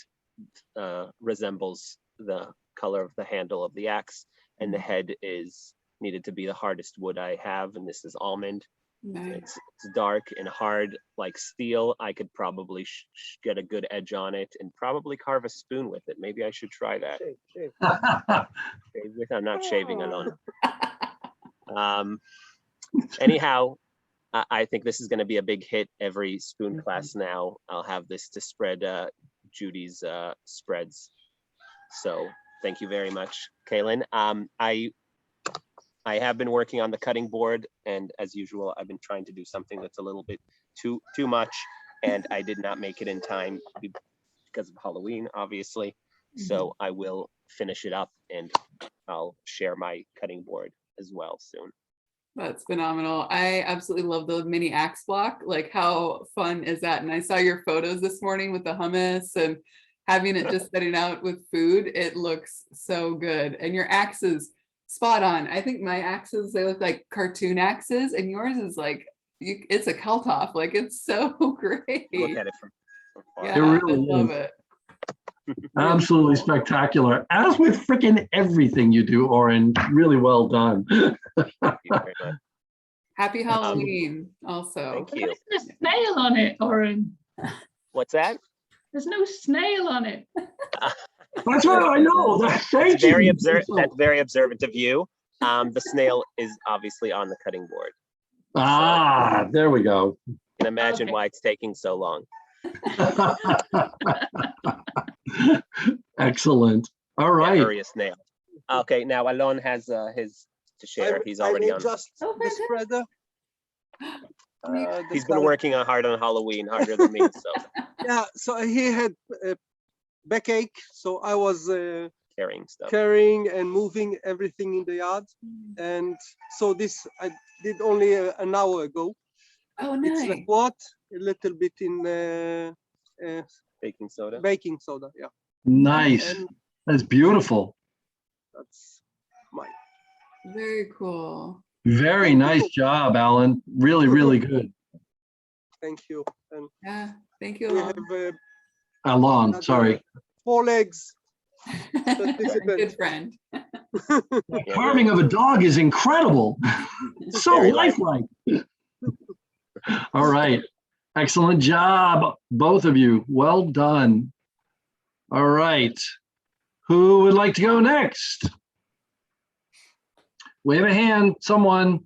resembles the color of the handle of the axe, and the head is needed to be the hardest wood I have, and this is almond. Nice. It's dark and hard like steel. I could probably get a good edge on it and probably carve a spoon with it. Maybe I should try that. I'm not shaving alone. Anyhow, I think this is going to be a big hit every spoon class now. I'll have this to spread Judy's spreads. So thank you very much, Kaylyn. I have been working on the cutting board, and as usual, I've been trying to do something that's a little bit too much, and I did not make it in time because of Halloween, obviously. So I will finish it up, and I'll share my cutting board as well soon. That's phenomenal. I absolutely love the mini axe block. Like, how fun is that? And I saw your photos this morning with the hummus and having it just setting out with food. It looks so good. And your axes, spot on. I think my axes, they look like cartoon axes, and yours is like, it's a Kalthoff. Like, it's so great. Look at it from far. Yeah, It really I love is. it. Absolutely spectacular. As with freaking everything you do, Oren, really well done. Happy Halloween also. Thank you. There's a snail on it, Oren. What's that? There's no snail on it. That's what I know. That's very observant of you. The snail is obviously on the cutting board. Ah, there we go. You can imagine why it's taking so long. Excellent. All right. Hurry a snail. Okay, now Alon has his to share. He's already on. Just the spreader. He's been working hard on Halloween, harder than me. So yeah, so he had backache, so I was carrying and moving everything in the yard, and so this I did only an hour ago. Oh, nice. It's like what? A little bit in baking soda. Baking soda, yeah. Nice. And that's beautiful. That's mine. Very cool. Very nice job, Alan. Really, really good. Thank you. And yeah, thank you. We have Alon, sorry. 4 legs. Good friend. The carving of a dog is incredible. So lifelike. All right. Excellent job, both of you. Well done. All right. Who would like to go next? Wave a hand, someone.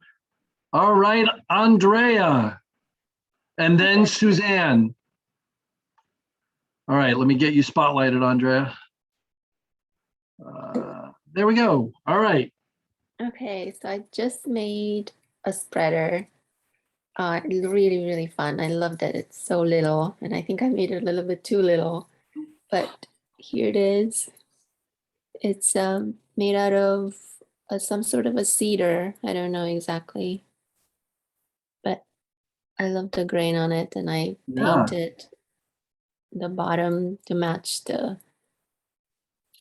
All right, Andrea. And then Suzanne. All right, let me get you spotlighted, Andrea. There we go. All right. Okay, so I just made a spreader. It's really, really fun. I love that it's so little, and I think I made it a little bit too little, but here it is. It's made out of some sort of a cedar. I don't know exactly, but I love the grain on it, and I painted the bottom to match the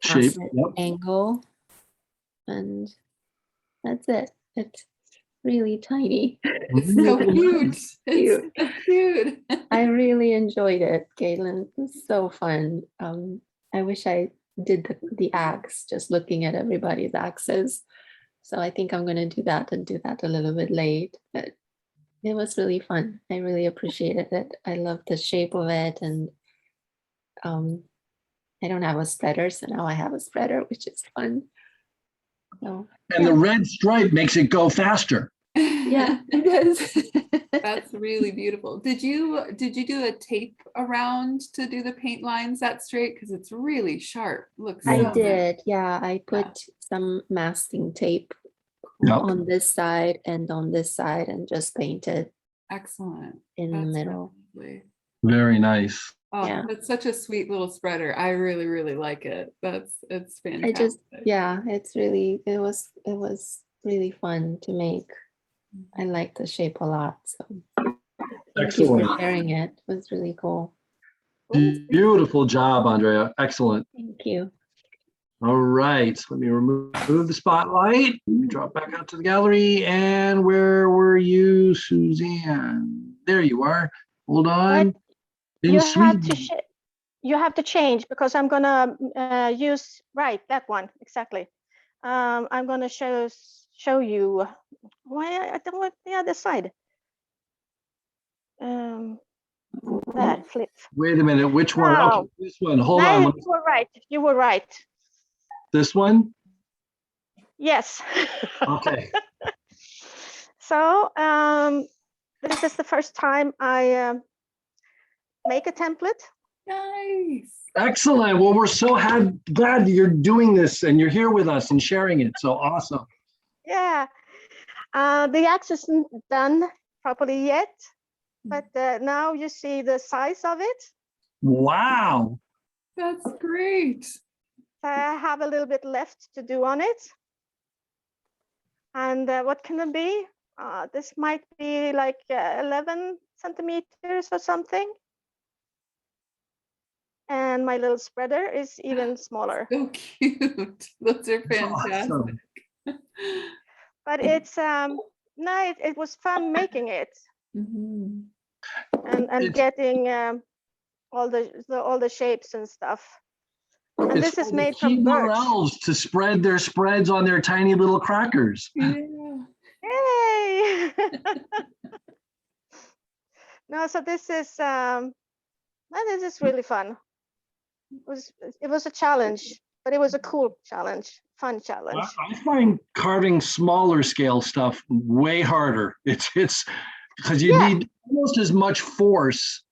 shape angle, and that's it. It's really tiny. So cute. It's Cute. so cute. I really enjoyed it, Kaylyn. It was so fun. I wish I did the axe, just looking at everybody's axes. So I think I'm going to do that and do that a little bit late. But it was really fun. I really appreciated it. I love the shape of it. And I don't have a spreader, so now I have a spreader, which is fun. So, And the red stripe makes it go faster. yeah, it is. That's really beautiful. Did you do a tape around to do the paint lines that straight? Because it's really sharp. Looks I so nice. did, yeah. I put some masking tape on this side and on this side and just painted Excellent. in the middle. Lovely. Very nice. Oh, Yeah. It's such a sweet little spreader. I really, really like it. It's fantastic. I just, yeah, it was really fun to make. I like the shape a lot. So thank you Excellent. for sharing it. It was really cool. Beautiful job, Andrea. Excellent. Thank you. All right, let me remove the spotlight. Let me drop back out to the gallery. And where were you, Suzanne? There you are. Hold on. You have to change because I'm gonna use that one exactly. I'm gonna show you why I don't want the other side. That flip. Wait a minute, which one? Now, Okay, this one. Hold no, on. you were right. You were right. This one? Yes. Okay. So this is the first time I make a template. Nice. Excellent. Well, we're so glad you're doing this and you're here with us and sharing it. So awesome. Yeah. The axe isn't done properly yet, but now you see the size of it. Wow. That's great. I have a little bit left to do on it. And what can it be? This might be like 11 centimeters or something. And my little spreader is even smaller. So cute. Those are fantastic. Awesome. But it's no, it was fun making it. Mm-hmm. And getting all the shapes and stuff. And this is made from birch. elves to spread their spreads on their tiny little crackers. Yeah. Yay! No, so this is really fun. It was a challenge, but it was a cool challenge, fun challenge. I find carving smaller scale stuff way harder. It's because you need almost as much force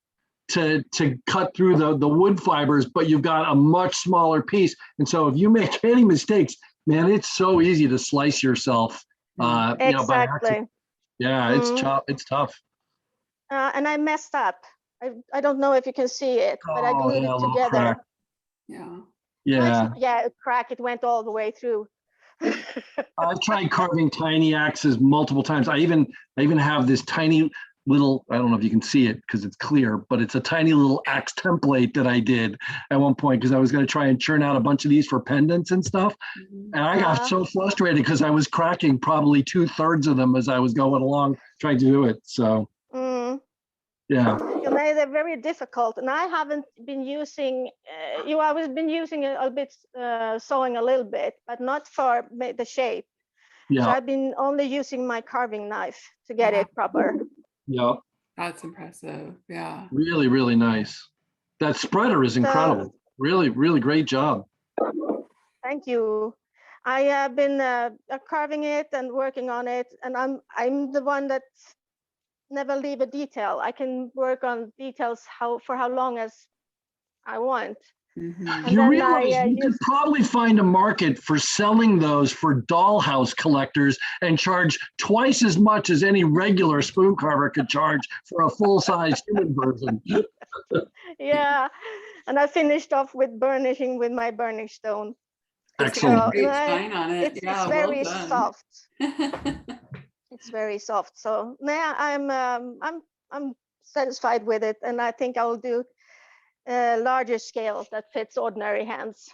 to cut through the wood fibers, but you've got a much smaller piece. And so if you make any mistakes, man, it's so easy to slice yourself. Exactly. You know, by accident. Yeah, it's tough. And I messed up. I don't know if you can see it, but I glued it together. Crack. Yeah. Yeah. Yeah, a crack. It went all the way through. I've tried carving tiny axes multiple times. I even have this tiny little, I don't know if you can see it because it's clear, but it's a tiny little axe template that I did at one point because I was going to try and churn out a bunch of these for pendants and stuff. And I got so frustrated because I was cracking probably 2/3 of them as I was going along trying to do it. So, yeah. You know, they're very difficult. And I haven't been using, I've been using a bit, sewing a little bit, but not for the shape. Yeah. So I've been only using my carving knife to get it proper. Yeah. That's impressive. Yeah. Really, really nice. That spreader is incredible. Really, really great job. Thank you. I have been carving it and working on it, and I'm the one that never leave a detail. I can work on details for how long as I want. Mm-hmm. You realize you could probably find a market for selling those for dollhouse collectors and charge twice as much as any regular spoon carver could charge for a full-size human version. Yeah, and I finished off with burnishing with my burnish stone. Excellent. Great shine on it. It's Yeah, very well done. soft. It's very soft. So now I'm satisfied with it, and I think I will do a larger scale that fits ordinary hands.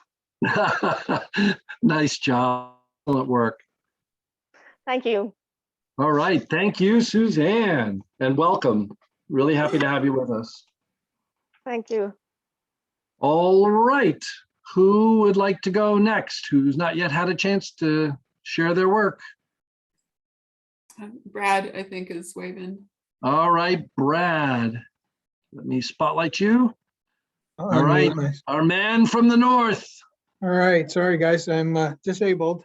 Nice job. Excellent work. Thank you. All right. Thank you, Suzanne, and welcome. Really happy to have you with us. Thank you. All right. Who would like to go next? Who's not yet had a chance to share their work? Brad, I think, is waving. All right, Brad. Let me spotlight you. I'll All right, unmute our man from the north. All right, sorry guys, I'm disabled.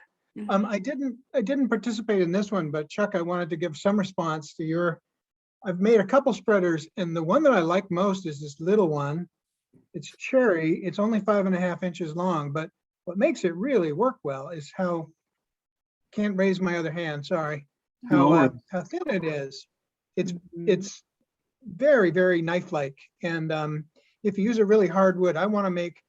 I didn't participate in this one, but Chuck, I wanted to give some response to your. I've made a couple spreaders, and the one that I like most is this little one. It's cherry. It's only 5.5 inches long, but what makes it really work well is how. Can't raise my other hand. Sorry. How thin it is. It's very, very knife-like, and if you use a really hard wood, I want to make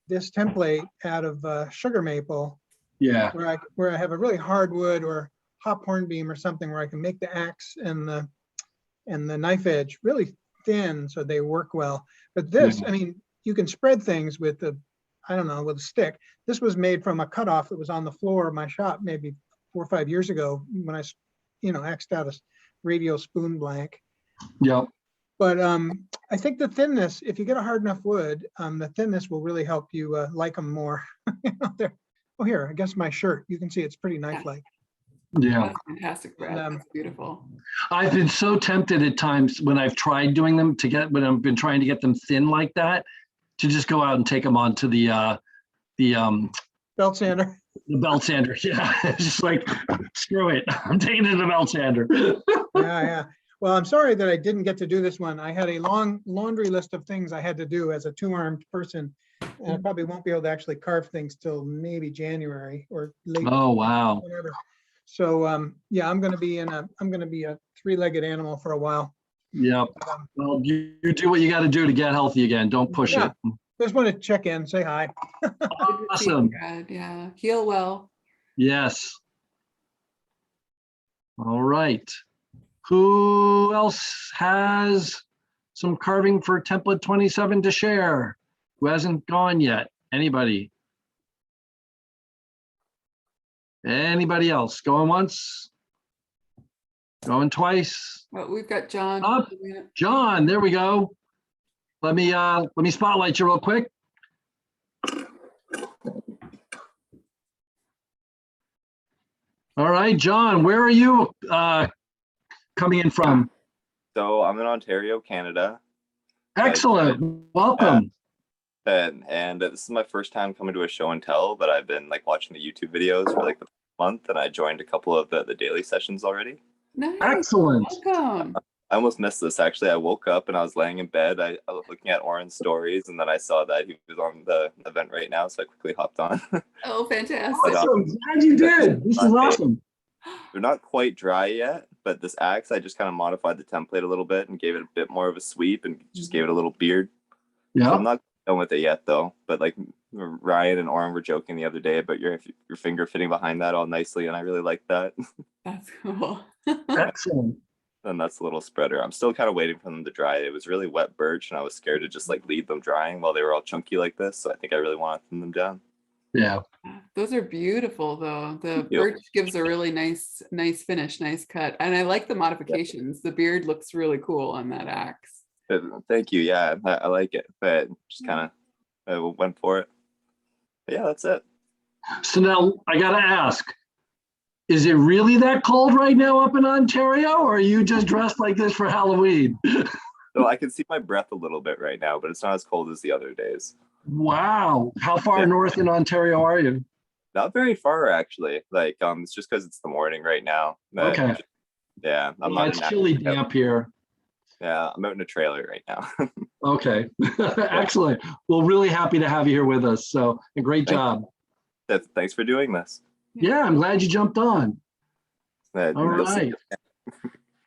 this template out of sugar maple. Yeah. Where I have a really hard wood or hop hornbeam or something where I can make the axe and the knife edge really thin so they work well. But this, I mean, you can spread things with the, I don't know, with a stick. This was made from a cutoff that was on the floor of my shop maybe 4 or 5 years ago when I, axed out a radial spoon blank. Yep. But I think the thinness, if you get a hard enough wood, the thinness will really help you like them more. Oh, here, I guess my shirt, you can see it's pretty knife-like. Yeah. That's fantastic, Brad. That's beautiful. I've been so tempted at times when I've tried doing them when I've been trying to get them thin like that, to just go out and take them onto the belt sander. The belt sander, yeah. It's just like, screw it. I'm taking it to the belt sander. Yeah. Well, I'm sorry that I didn't get to do this one. I had a long laundry list of things I had to do as a 2-armed person. And I probably won't be able to actually carve things till maybe January or late. Oh, wow. Whatever. So yeah, I'm gonna be a 3-legged animal for a while. Yeah. Well, you do what you got to do to get healthy again. Don't push it. Just want to check in, say hi. Awesome. Brad, yeah. Heal well. Yes. All right. Who else has some carving for template 27 to share? Who hasn't gone yet? Anybody? Anybody else? Going once? Going twice? Well, we've got John. Up. John, there we go. Let me spotlight you real quick. All right, John, where are you coming in from? So I'm in Ontario, Canada. Excellent. Welcome. And this is my first time coming to a show and tell, but I've been like watching the YouTube videos for like the month, and I joined a couple of the daily sessions already. Nice. Excellent. Welcome. I almost missed this actually. I woke up and I was laying in bed. I was looking at Oren's stories, and then I saw that he was on the event right now, so I quickly hopped on. Oh, fantastic. Awesome. Glad you did. This is awesome. They're not quite dry yet, but this axe, I just kind of modified the template a little bit and gave it a bit more of a sweep and just gave it a little beard. Yeah. So I'm not done with it yet though, but like Ryan and Oren were joking the other day about your finger fitting behind that all nicely, and I really like that. That's cool. Excellent. And that's a little spreader. I'm still kind of waiting for them to dry. It was really wet birch, and I was scared to just like leave them drying while they were all chunky like this. So I think I really want to thin them down. Yeah. Those are beautiful though. The birch gives a really nice finish, nice cut. And I like the modifications. The beard looks really cool on that axe. Thank you. Yeah, I like it. But just kind of went for it. But yeah, that's it. So now I got to ask, is it really that cold right now up in Ontario, or are you just dressed like this for Halloween? So I can see my breath a little bit right now, but it's not as cold as the other days. Wow. How far north in Ontario are you? Not very far, actually. Like, it's just because it's the morning right now. Okay. Yeah, I'm Yeah, not. it's chilly damp here. Yeah, I'm out in a trailer right now. Okay. Excellent. Well, really happy to have you here with us. So, a great job. Thanks for doing this. Yeah, I'm glad you jumped on. All right.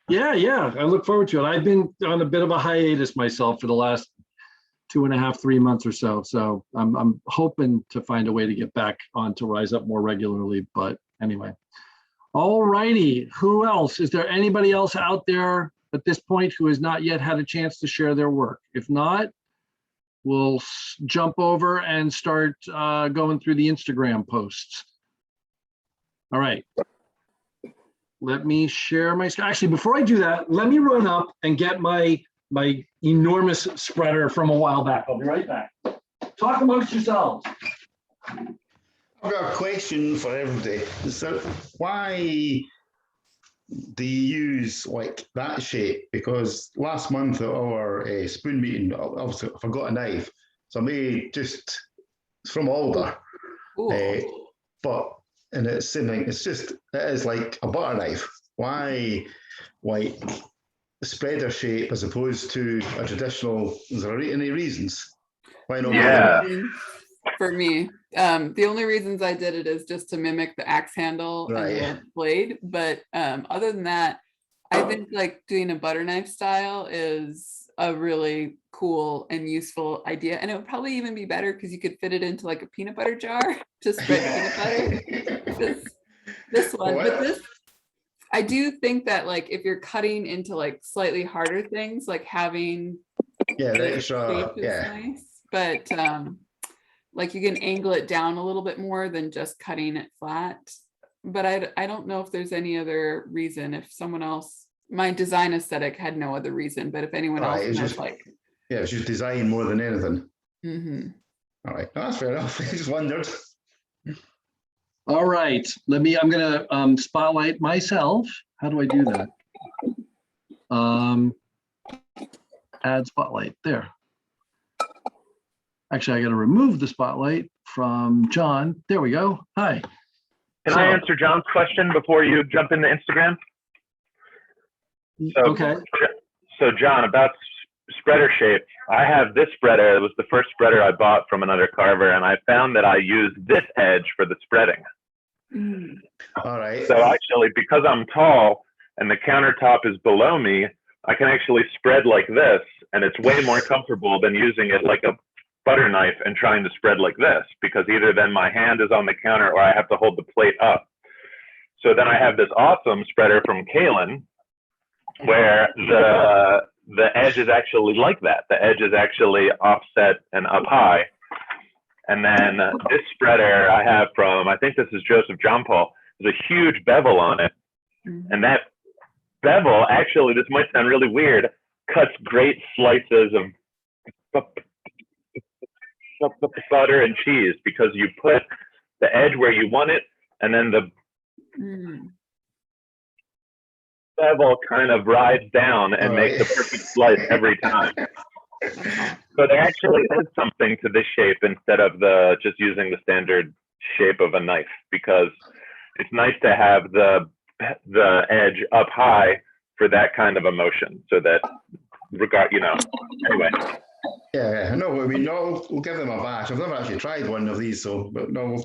Yeah. I look forward to it. I've been on a bit of a hiatus myself for the last 2.5, 3 months or so. So I'm hoping to find a way to get back on to Rise Up more regularly. But anyway, all righty. Who else? Is there anybody else out there at this point who has not yet had a chance to share their work? If not, we'll jump over and start going through the Instagram posts. All right. let me share my screen. Actually, before I do that, let me run up and get my enormous spreader from a while back. I'll be right back. Talk amongst yourselves. I've got a question for everybody. So why do you use like that shape? Because last month at our spoon meeting, obviously I forgot a knife. So I made just from Alder. And it's similar. It is like a butter knife. Why like the spreader shape as opposed to a traditional? Is there any reasons? Why not? Yeah. For me, the only reasons I did it is just to mimic the axe handle and the blade. But other than that, I think like doing a butter knife style is a really cool and useful idea. And it would probably even be better because you could fit it into like a peanut butter jar to spread peanut butter. This one, but this, I do think that like if you're cutting into like slightly harder things, like having the extra, nice, but like you can angle it down a little bit more than just cutting it flat. But I don't know if there's any other reason. If someone else, my design aesthetic had no other reason, but if anyone else it's knows, just, like, it's just design more than anything. All right, no, that's fair enough. I just wondered. All right, I'm gonna spotlight myself. How do I do that? Add spotlight, there. Actually, I gotta remove the spotlight from John. There we go, hi. Can I answer John's question before you jump into Instagram? So, okay. So John, about spreader shape, I have this spreader. It was the first spreader I bought from another carver, and I found that I use this edge for the spreading. All right. So actually, because I'm tall and the countertop is below me, I can actually spread like this, and it's way more comfortable than using it like a butter knife and trying to spread like this, because either then my hand is on the counter or I have to hold the plate up. So then I have this awesome spreader from Kaylyn where the edge is actually like that. The edge is actually offset and up high. And then this spreader I have from, I think this is Joseph John Paul, there's a huge bevel on it. And that bevel, actually, this might sound really weird, cuts great slices of butter and cheese, because you put the edge where you want it, and then the bevel kind of rides down and makes the perfect slice every time. So there actually is something to this shape instead of just using the standard shape of a knife, because it's nice to have the edge up high for that kind of a motion, so that anyway. Yeah, no, I mean, no, we'll give them a bash. I've never actually tried one of these, but no.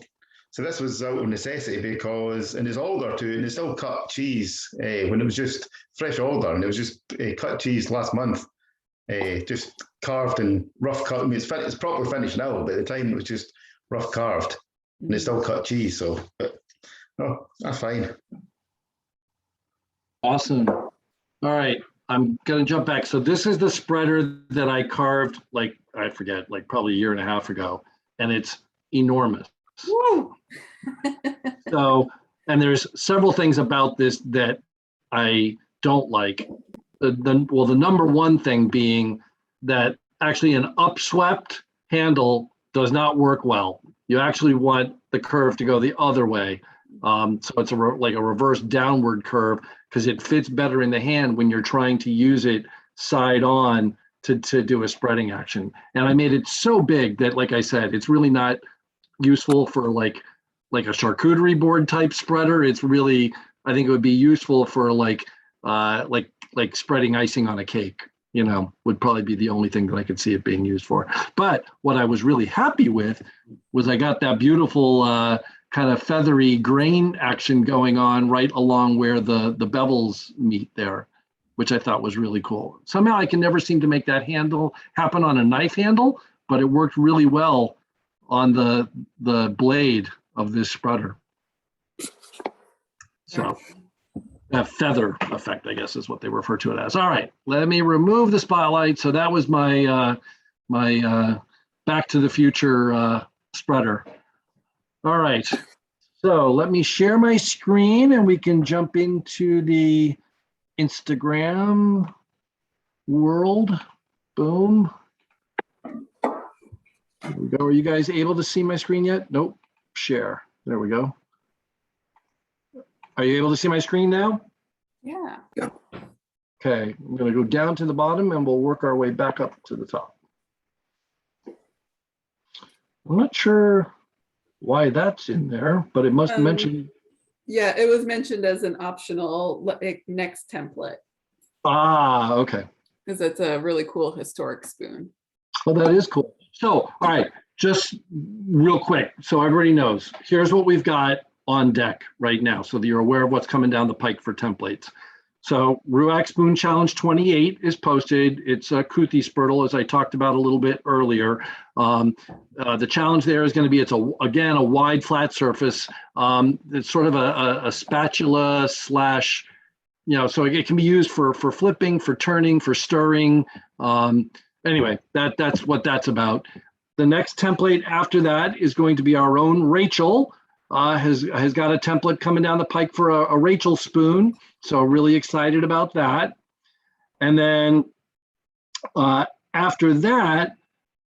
So this was out of necessity because, and there's Alder too, and it's still cut cheese when it was just fresh Alder, and it was just cut cheese last month, just carved and rough cut. I mean, it's properly finished now, but at the time it was just rough carved, and it's still cut cheese. So, but no, that's fine. Awesome. All right. I'm gonna jump back. So this is the spreader that I carved, like, I forget, like probably a year and a half ago, and it's enormous. Woo! So, and there's several things about this that I don't like. The number one thing being that actually an upswept handle does not work well. You actually want the curve to go the other way. So it's like a reverse downward curve, because it fits better in the hand when you're trying to use it side on to do a spreading action. And I made it so big that, like I said, it's really not useful for like a charcuterie board type spreader. It's really, I think it would be useful for like spreading icing on a cake, would probably be the only thing that I could see it being used for. But what I was really happy with was I got that beautiful kind of feathery grain action going on right along where the bevels meet there, which I thought was really cool. Somehow I can never seem to make that handle happen on a knife handle, but it worked really well on the blade of this spreader. So that feather effect, I guess, is what they refer to it as. All right, let me remove the spotlight. So that was my my Back to the Future spreader. All right, So let me share my screen and we can jump into the Instagram world. Boom. There we go. Are you guys able to see my screen yet? Nope. Share. There we go. Are you able to see my screen now? Yeah. Okay, I'm going to go down to the bottom and we'll work our way back up to the top. I'm not sure why that's in there, but it must mention. Yeah, it was mentioned as an optional next template Ah, okay. because it's a really cool historic spoon. Well, that is cool. So, all right, just real quick, so everybody knows, here's what we've got on deck right now, so that you're aware of what's coming down the pike for templates. So RUAC Spoon Challenge 28 is posted. It's a Kuthi Spurtle, as I talked about a little bit earlier. The challenge there is going to be, again, a wide flat surface. It's sort of a spatula slash, so it can be used for flipping, for turning, for stirring. Anyway, that's what that's about. The next template after that is going to be our own Rachel. Has got a template coming down the pike for a Rachel spoon. So really excited about that. And then after that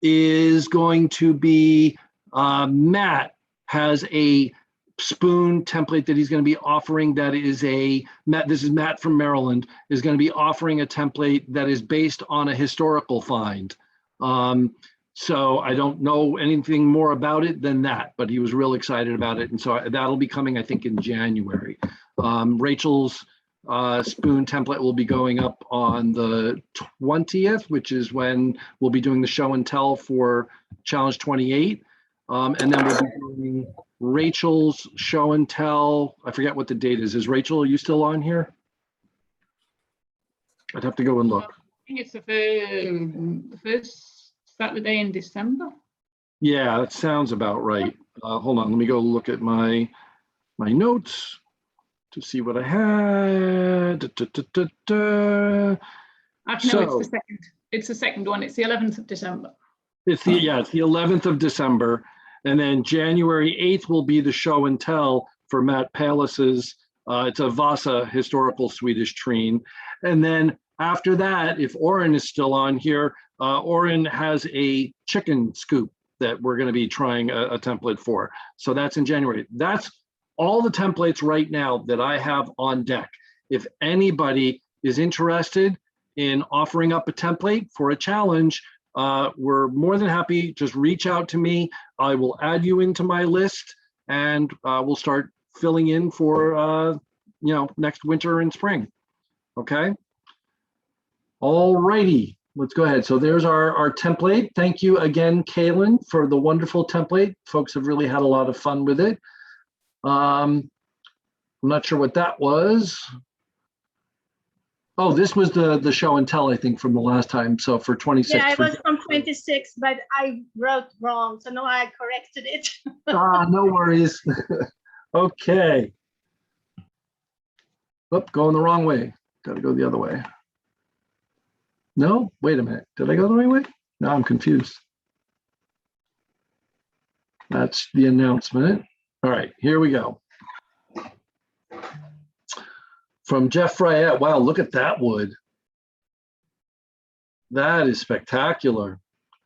is going to be Matt has a spoon template that he's going to be offering that is this is Matt from Maryland, is going to be offering a template that is based on a historical find. So I don't know anything more about it than that, but he was real excited about it. And so that'll be coming, I think, in January. Rachel's spoon template will be going up on the 20th, which is when we'll be doing the show and tell for Challenge 28. And then we'll be doing Rachel's show and tell. I forget what the date is. Is Rachel, are you still on here? I'd have to go and look. I think it's the first Saturday in December. Yeah, that sounds about right. Hold on, let me go look at my notes to see what I had. Actually, no, it's the second. It's the second one. It's the 11th of December. It's the 11th of December, and then January 8th will be the show and tell for Matt Palis's. It's a Vasa historical Swedish treen, and then after that, if Oren is still on here, Oren has a chicken scoop that we're going to be trying a template for. So that's in January. That's all the templates right now that I have on deck. If anybody is interested in offering up a template for a challenge, we're more than happy. Just reach out to me. I will add you into my list and we'll start filling in for next winter and spring. Okay. All righty, let's go ahead. So there's our template. Thank you again, Kaylyn, for the wonderful template. Folks have really had a lot of fun with it. I'm not sure what that was. Oh, this was the show and tell, I think, from the last time. So for 26. Yeah, it was from 26, but I wrote wrong. So now I corrected it. No worries. Okay. Oop, going the wrong way. Got to go the other way. No, wait a minute. Did I go the right way? No, I'm confused. That's the announcement. All right, here we go. From Jeff Fryette. Wow, look at that wood. That is spectacular.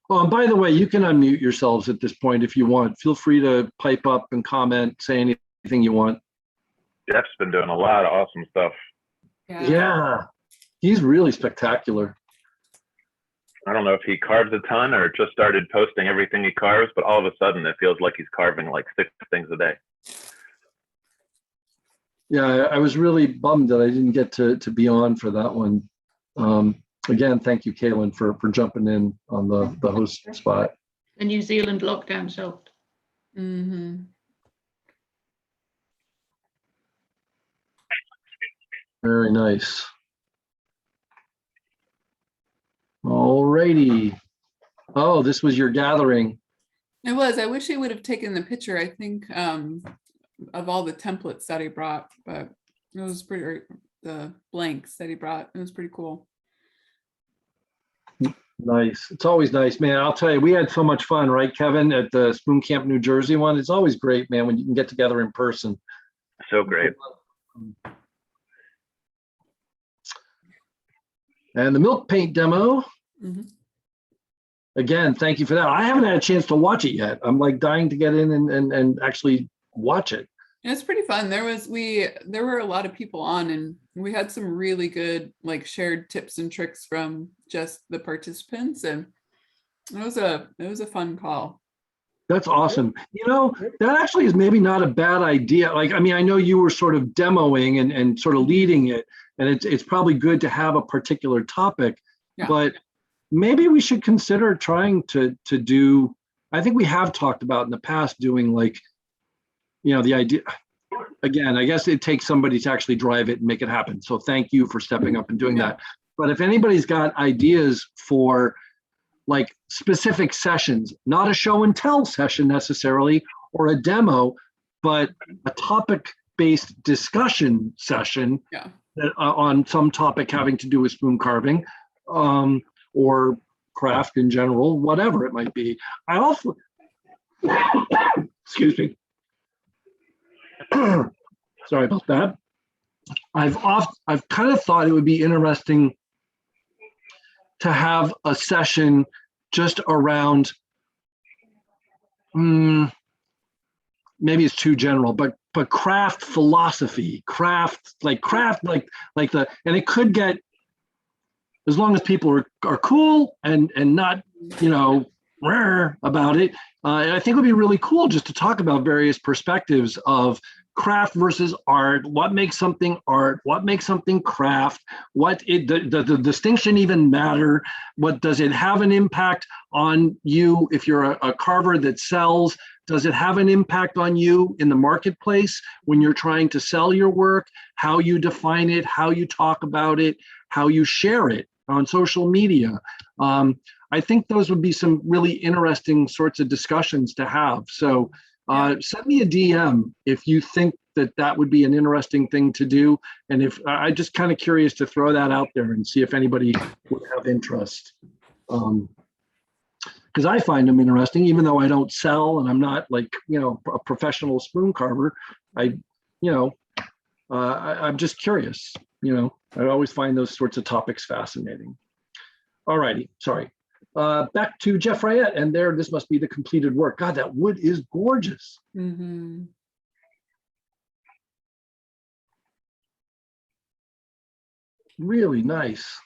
Oh, and by the way, you can unmute yourselves at this point if you want. Feel free to pipe up and comment, say anything you want. Jeff's been doing a lot of awesome stuff. Yeah, he's really spectacular. I don't know if he carves a ton or just started posting everything he carves, but all of a sudden it feels like he's carving like 6 things a day. Yeah, I was really bummed that I didn't get to be on for that one. Again, thank you, Kaylyn, for jumping in on the host spot. The New Zealand lockdown helped. Mm-hmm. Very nice. All righty. Oh, this was your gathering. It was. I wish he would have taken the picture, I think, of all the templates that he brought, but it was pretty, the blanks that he brought, it was pretty cool. Nice. It's always nice, man. I'll tell you, we had so much fun, right, Kevin, at the Spoon Camp, New Jersey one. It's always great, man, when you can get together in person. So great. And the milk paint demo. Again, thank you for that. I haven't had a chance to watch it yet. I'm like dying to get in and actually watch it. It's pretty fun. There were a lot of people on, and we had some really good like shared tips and tricks from just the participants, and it was a fun call. That's awesome. You know, that actually is maybe not a bad idea. Like, I mean, I know you were sort of demoing and sort of leading it, and it's probably good to have a particular topic, but maybe we should consider trying to do, I think we have talked about in the past doing like, you know, the idea, again, I guess it takes somebody to actually drive it and make it happen. So thank you for stepping up and doing that. But if anybody's got ideas for like specific sessions, not a show and tell session necessarily, or a demo, but a topic-based discussion session that, on some topic having to do with spoon carving, or craft in general, whatever it might be. I also, excuse me. Sorry about that. I've kind of thought it would be interesting to have a session just around, maybe it's too general, but craft philosophy, craft like the, and it could get, as long as people are cool and not, you know, about it. I think it would be really cool just to talk about various perspectives of craft versus art. What makes something art? What makes something craft? What the distinction even matter? What does it have an impact on you if you're a carver that sells? Does it have an impact on you in the marketplace when you're trying to sell your work? How you define it, how you talk about it, how you share it on social media. I think those would be some really interesting sorts of discussions to have. So send me a DM if you think that would be an interesting thing to do. And if I'm just kind of curious to throw that out there and see if anybody would have interest. Because I find them interesting, even though I don't sell and I'm not like, you know, a professional spoon carver. I'm just curious, you know, I always find those sorts of topics fascinating. All righty, sorry. Back to Jeff Ryett, and there, this must be the completed work. God, that wood is gorgeous. Really nice.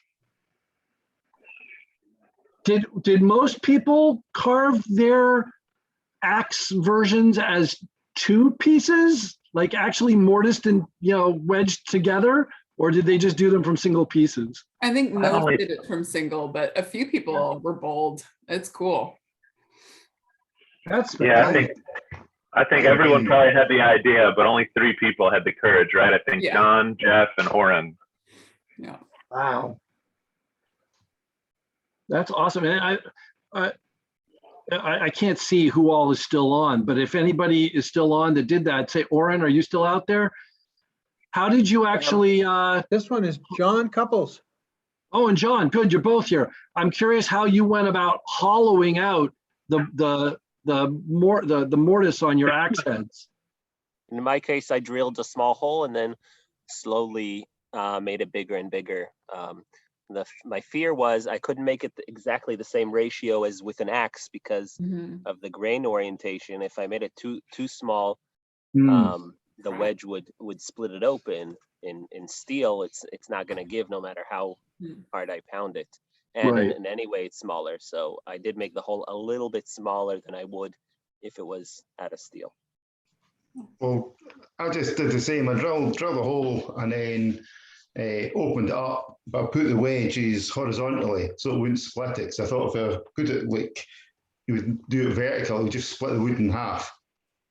Did most people carve their axe versions as two pieces, like actually mortised and, you know, wedged together, or did they just do them from single pieces? I think most did it from single, but a few people were bold. It's cool. That's I think everyone probably had the idea, but only 3 people had the courage, right? I think John, Jeff, and Oren. Yeah. Wow. That's awesome. And I can't see who all is still on, but if anybody is still on that did that, say, Oren, are you still out there? How did you actually? This one is John Couples. Oh, and John, good, you're both here. I'm curious how you went about hollowing out the mortise on your axe heads. In my case, I drilled a small hole and then slowly made it bigger and bigger. My fear was I couldn't make it exactly the same ratio as with an axe because of the grain orientation. If I made it too small, the wedge would split it open. In steel, it's not going to give no matter how hard I pound it. And in any way, it's smaller. So I did make the hole a little bit smaller than I would if it was out of steel. Well, I just did the same. I drilled the hole and then opened it up, but I put the wedges horizontally so it wouldn't split it. So I thought if I put it like you would do it vertical, it would just split the wood in half.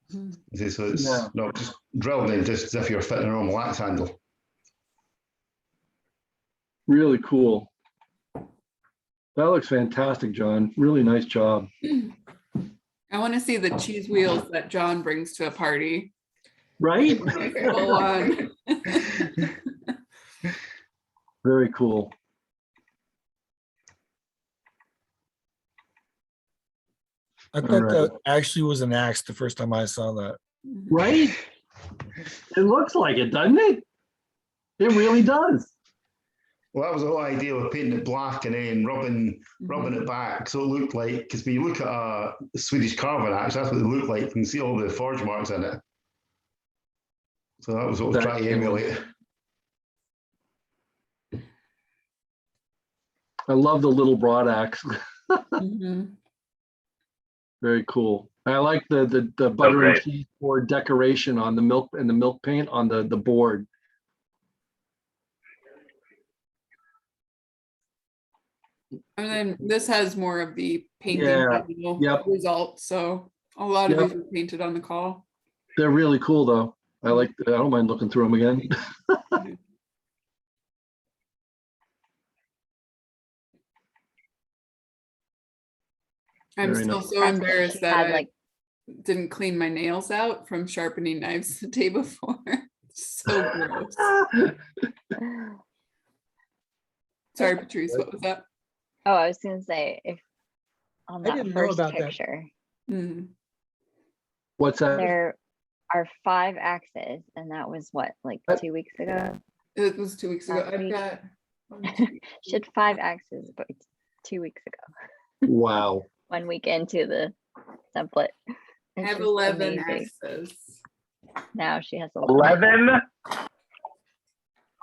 So it's not just drilled in, just as if you're fitting a normal axe handle. Really cool. That looks fantastic, John. Really nice job. I want to see the cheese wheels that John brings to a party. Right? Full on. Very cool. I thought All right. that actually was an axe the first time I saw that. Right? It looks like it, doesn't it? It really does. Well, that was the whole idea of painting it black and then rubbing it back. So it looked like, because when you look at a Swedish carving axe, that's what they look like. You can see all the forge marks in it. So that was what I was trying to emulate. I love the little broad axe. Very cool. I like the butter and cheese board decoration on the milk and the milk paint on the board. And then this has more of the painting result. So a lot of these were painted on the call. They're really cool though. I don't mind looking through them again. I'm Very still nice. so embarrassed that I didn't clean my nails out from sharpening knives the day before. So gross. Sorry, Patrice, what was that? Oh, I was gonna say, if on I that didn't know first about that. picture, What's that? there are 5 axes, and that was what, like 2 weeks ago? It was 2 weeks ago. Last I've week? got She had 5 axes, but it's 2 weeks ago. Wow. 1 week into the template. I It's have just 11 amazing. axes. Now she has 11?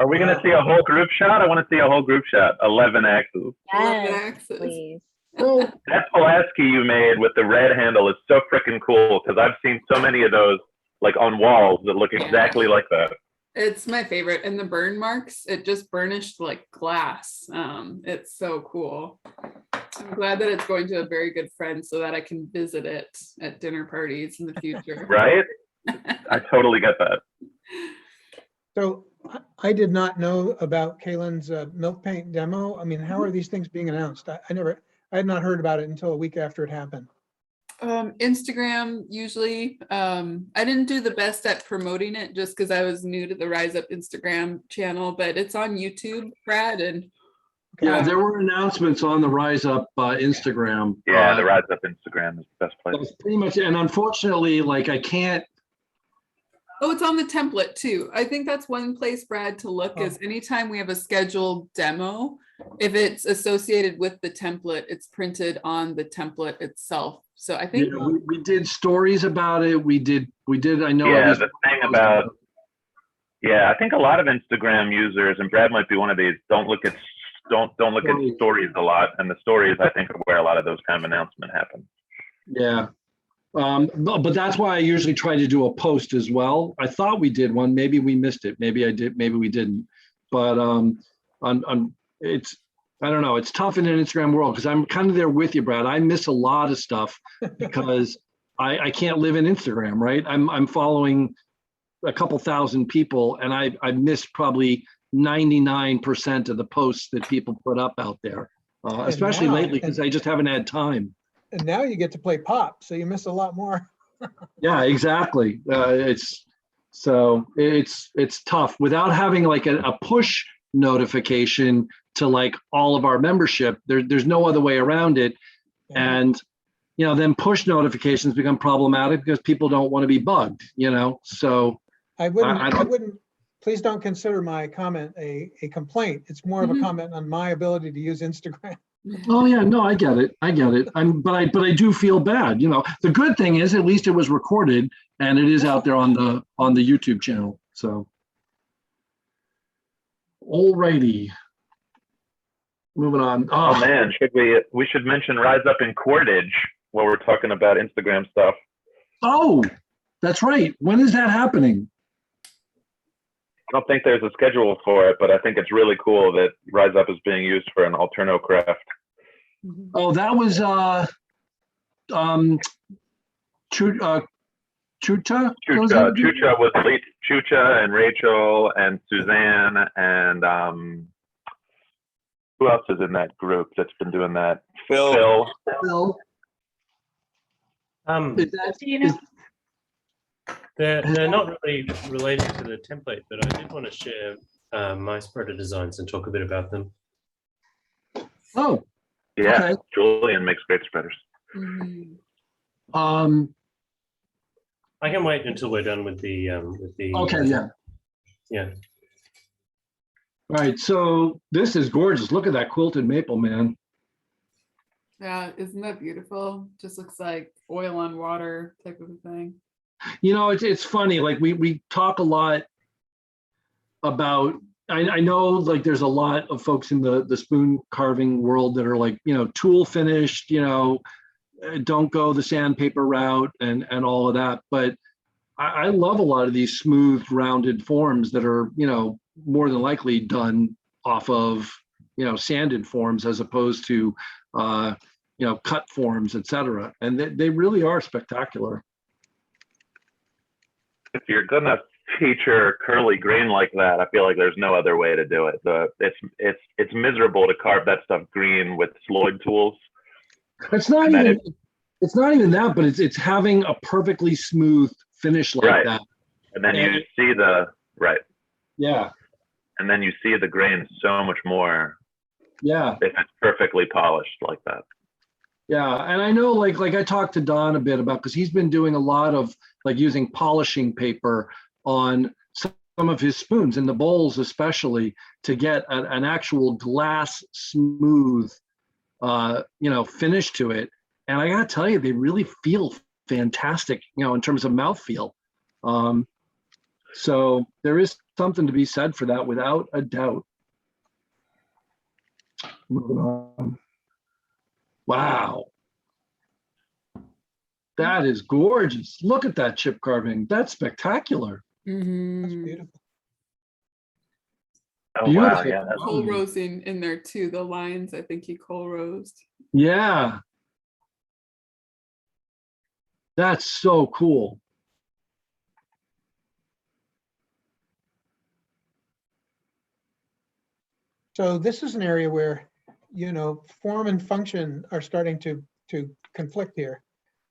Are we going to see a whole group shot? I want to see a whole group shot. 11 axes. 11 axes. Please. That Pulaski you made with the red handle is so freaking cool because I've seen so many of those like on walls that look exactly like that. It's my favorite. And the burn marks, it just burnished like glass. It's so cool. I'm glad that it's going to a very good friend so that I can visit it at dinner parties in the future. Right? I totally get that. So I did not know about Kaylyn's milk paint demo. I mean, how are these things being announced? I had not heard about it until a week after it happened. Instagram usually. I didn't do the best at promoting it just because I was new to the Rise Up Instagram channel, but it's on YouTube, Brad, and yeah, there were announcements on the Rise Up Instagram. Yeah, the Rise Up Instagram is the best place. That's pretty much it. And unfortunately, like I can't. Oh, it's on the template too. I think that's one place, Brad, to look is anytime we have a scheduled demo, if it's associated with the template, it's printed on the template itself. So I think we did stories about it. We did. I know. Yeah, the thing about. Yeah, I think a lot of Instagram users, and Brad might be one of these, don't look at stories a lot, and the stories I think are where a lot of those kind of announcements happen. Yeah. But that's why I usually try to do a post as well. I thought we did one. Maybe we missed it. Maybe I did. Maybe we didn't. But it's I don't know. It's tough in an Instagram world because I'm kind of there with you, Brad. I miss a lot of stuff because I can't live in Instagram, right? I'm following a couple thousand people, and I missed probably 99% of the posts that people put up out there, especially lately because I just haven't had time. And now you get to play pop, so you miss a lot more. Yeah, exactly. It's tough without having like a push notification to like all of our membership. There's no other way around it. And then push notifications become problematic because people don't want to be bugged, so I wouldn't please don't consider my comment a complaint. It's more of a comment on my ability to use Instagram. Oh yeah, no, I get it. But I do feel bad. The good thing is at least it was recorded and it is out there on the YouTube channel. So, alrighty, moving on. Oh man, we should mention Rise Up in Cordage while we're talking about Instagram stuff. Oh, that's right. When is that happening? I don't think there's a schedule for it, but I think it's really cool that Rise Up is being used for an alterno craft. Oh, that was Chucha? Chucha was late. Chucha and Rachel and Suzanne and who else is in that group that's been doing that? Phil. They're not really related to the template, but I did want to share my spreader designs and talk a bit about them. Oh, yeah. Okay. Julian makes great spreaders. Um, I can wait until we're done with the okay, yeah. yeah. Right, so this is gorgeous. Look at that quilted maple, man. Yeah, isn't that beautiful? Just looks like oil on water type of a thing. You know, it's funny, like we talk a lot about, I know like there's a lot of folks in the spoon carving world that are like, you know, tool finished, you know, don't go the sandpaper route and all of that. But I love a lot of these smooth rounded forms that are, you know, more than likely done off of, you know, sanded forms as opposed to, you know, cut forms, etc. And they really are spectacular. If you're gonna feature curly grain like that, I feel like there's no other way to do it. It's miserable to carve that stuff green with Sloyd tools. It's not even it's not even that, but it's having a perfectly smooth finish like right. that. And then you see the right. Yeah. And then you see the grain so much more. Yeah. If it's perfectly polished like that. Yeah, and I know like I talked to Don a bit about, because he's been doing a lot of like using polishing paper on some of his spoons and the bowls especially to get an actual glass smooth you know, finish to it. And I gotta tell you, they really feel fantastic, you know, in terms of mouthfeel. So there is something to be said for that without a doubt. Moving on. Wow. That is gorgeous. Look at that chip carving. That's spectacular. Mm-hmm. That's beautiful. Oh, Beautiful. wow. Yeah, that's Coal rosing in there too. The lines, I think he coal rosed. Yeah. That's so cool. So this is an area where, you know, form and function are starting to conflict here.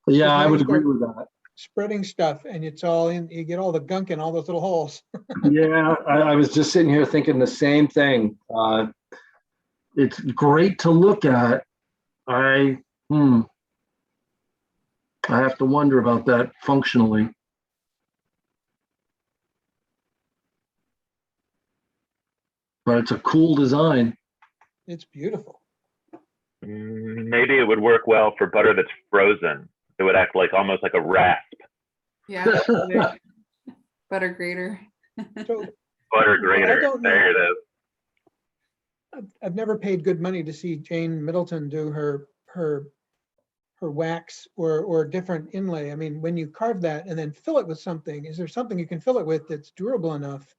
Yeah, I now would you agree start with that. Spreading stuff and it's all in, you get all the gunk in all those little holes. Yeah, I was just sitting here thinking the same thing. It's great to look at. I have to wonder about that functionally. But it's a cool design. It's beautiful. Maybe it would work well for butter that's frozen. It would act like almost like a rasp. Yeah. Butter grater. Butter grater. There it is. I've never paid good money to see Jane Middleton do her wax or different inlay. I mean, when you carve that and then fill it with something, is there something you can fill it with that's durable enough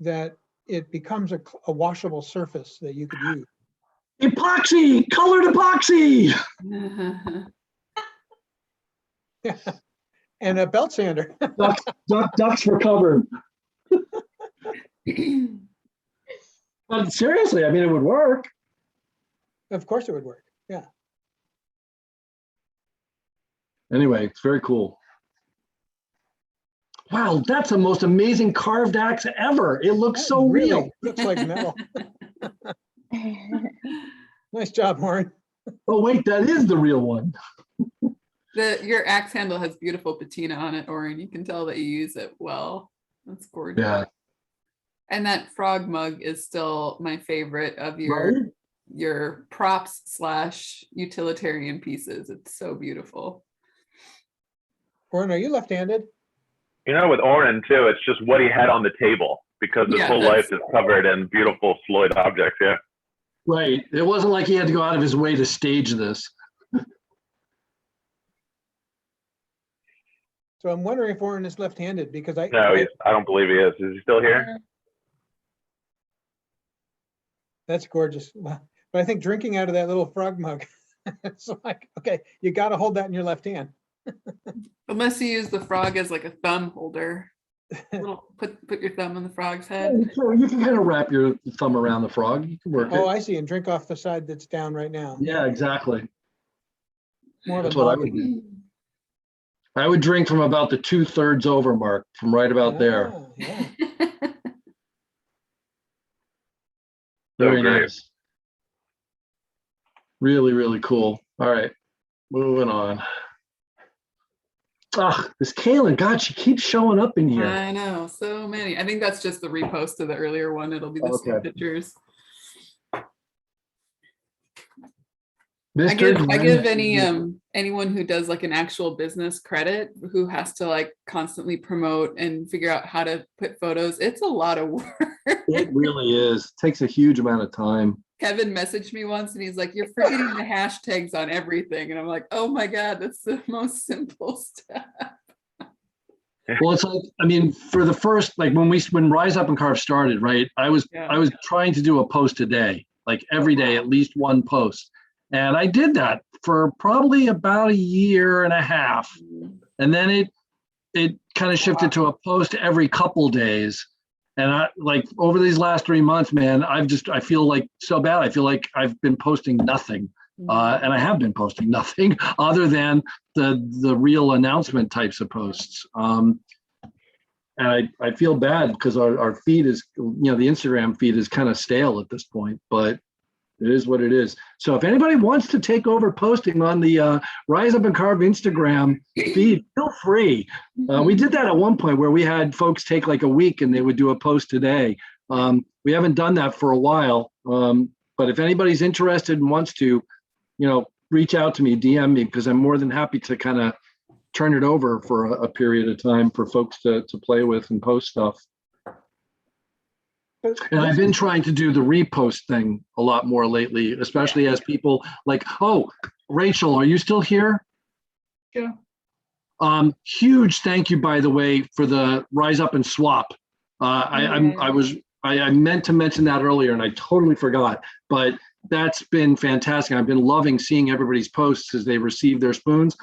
that it becomes a washable surface that you could use? Epoxy, colored epoxy. Yeah. And a belt sander. Ducks for cover. But seriously, I mean, it would work. Of course it would work. Yeah. Anyway, it's very cool. Wow, that's the most amazing carved axe ever. It looks so really real. Looks like metal. Nice job, Warren. Oh wait, that is the real one. Your axe handle has beautiful patina on it, Oren. You can tell that you use it well. That's gorgeous. Yeah. And that frog mug is still my favorite of Right? your props / utilitarian pieces. It's so beautiful. Warren, are you left-handed? You know, with Oren too, it's just what he had on the table because his whole life is covered in beautiful Sloyd objects. Yeah. Right. It wasn't like he had to go out of his way to stage this. So I'm wondering if Warren is left-handed because I don't believe he is. Is he still here? That's gorgeous. But I think drinking out of that little frog mug, it's like, okay, you got to hold that in your left hand. Unless you use the frog as like a thumb holder. Put your thumb on the frog's head. So you can kind of wrap your thumb around the frog. You can work Oh, it. I see. And drink off the side that's down right now. Yeah, exactly. More That's of a what I would do. I would drink from about the 2/3 over mark, from right about there. Yeah. Very nice. Really, really cool. All right, moving on. This Kaylyn, God, she keeps showing up in here. I know, so many. I think that's just the repost of the earlier one. It'll be the same pictures. I give anyone who does like an actual business credit, who has to like constantly promote and figure out how to put photos. It's a lot of work. It really is. It takes a huge amount of time. Kevin messaged me once and he's like, "You're forgetting the hashtags on everything." And I'm like, "Oh my God, that's the most simple step." Well, it's like, I mean, for the first, like when Rise Up and Carve started, right? I was trying to do a post a day, like every day, at least one post. And I did that for probably about a year and a half. And then it kind of shifted to a post every couple days. And I like over these last 3 months, man, I feel like so bad. I feel like I've been posting nothing. And I have been posting nothing other than the real announcement types of posts. And I feel bad because our feed is, the Instagram feed is kind of stale at this point, but it is what it is. So if anybody wants to take over posting on the Rise Up and Carve Instagram feed, feel free. We did that at one point where we had folks take like a week and they would do a post a day. We haven't done that for a while, but if anybody's interested and wants to, reach out to me, DM me, because I'm more than happy to kind of turn it over for a period of time for folks to play with and post stuff. And I've been trying to do the repost thing a lot more lately, especially as people like, oh, Rachel, are you still here? Sure. Huge thank you, by the way, for the Rise Up and Swap. I meant to mention that earlier and I totally forgot, but that's been fantastic. I've been loving seeing everybody's posts as they receive their spoons.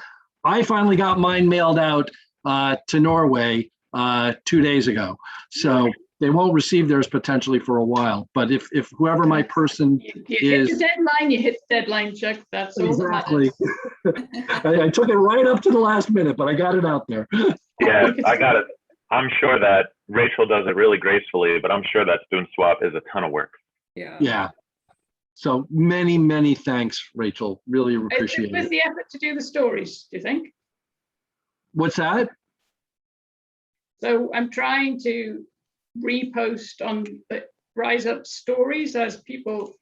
I finally got mine mailed out to Norway 2 days ago. So they won't receive theirs potentially for a while. But if whoever my person you hit the deadline, you hit the deadline, Chuck. That's all exactly. I took it right up to the last minute, but I got it out there. Yeah, I got it. I'm sure that Rachel does it really gracefully, but I'm sure that spoon swap is a ton of work. Yeah. So many thanks, Rachel. Really appreciate Where's it. the effort to do the stories, do you think? What's that? So I'm trying to repost on the Rise Up stories as people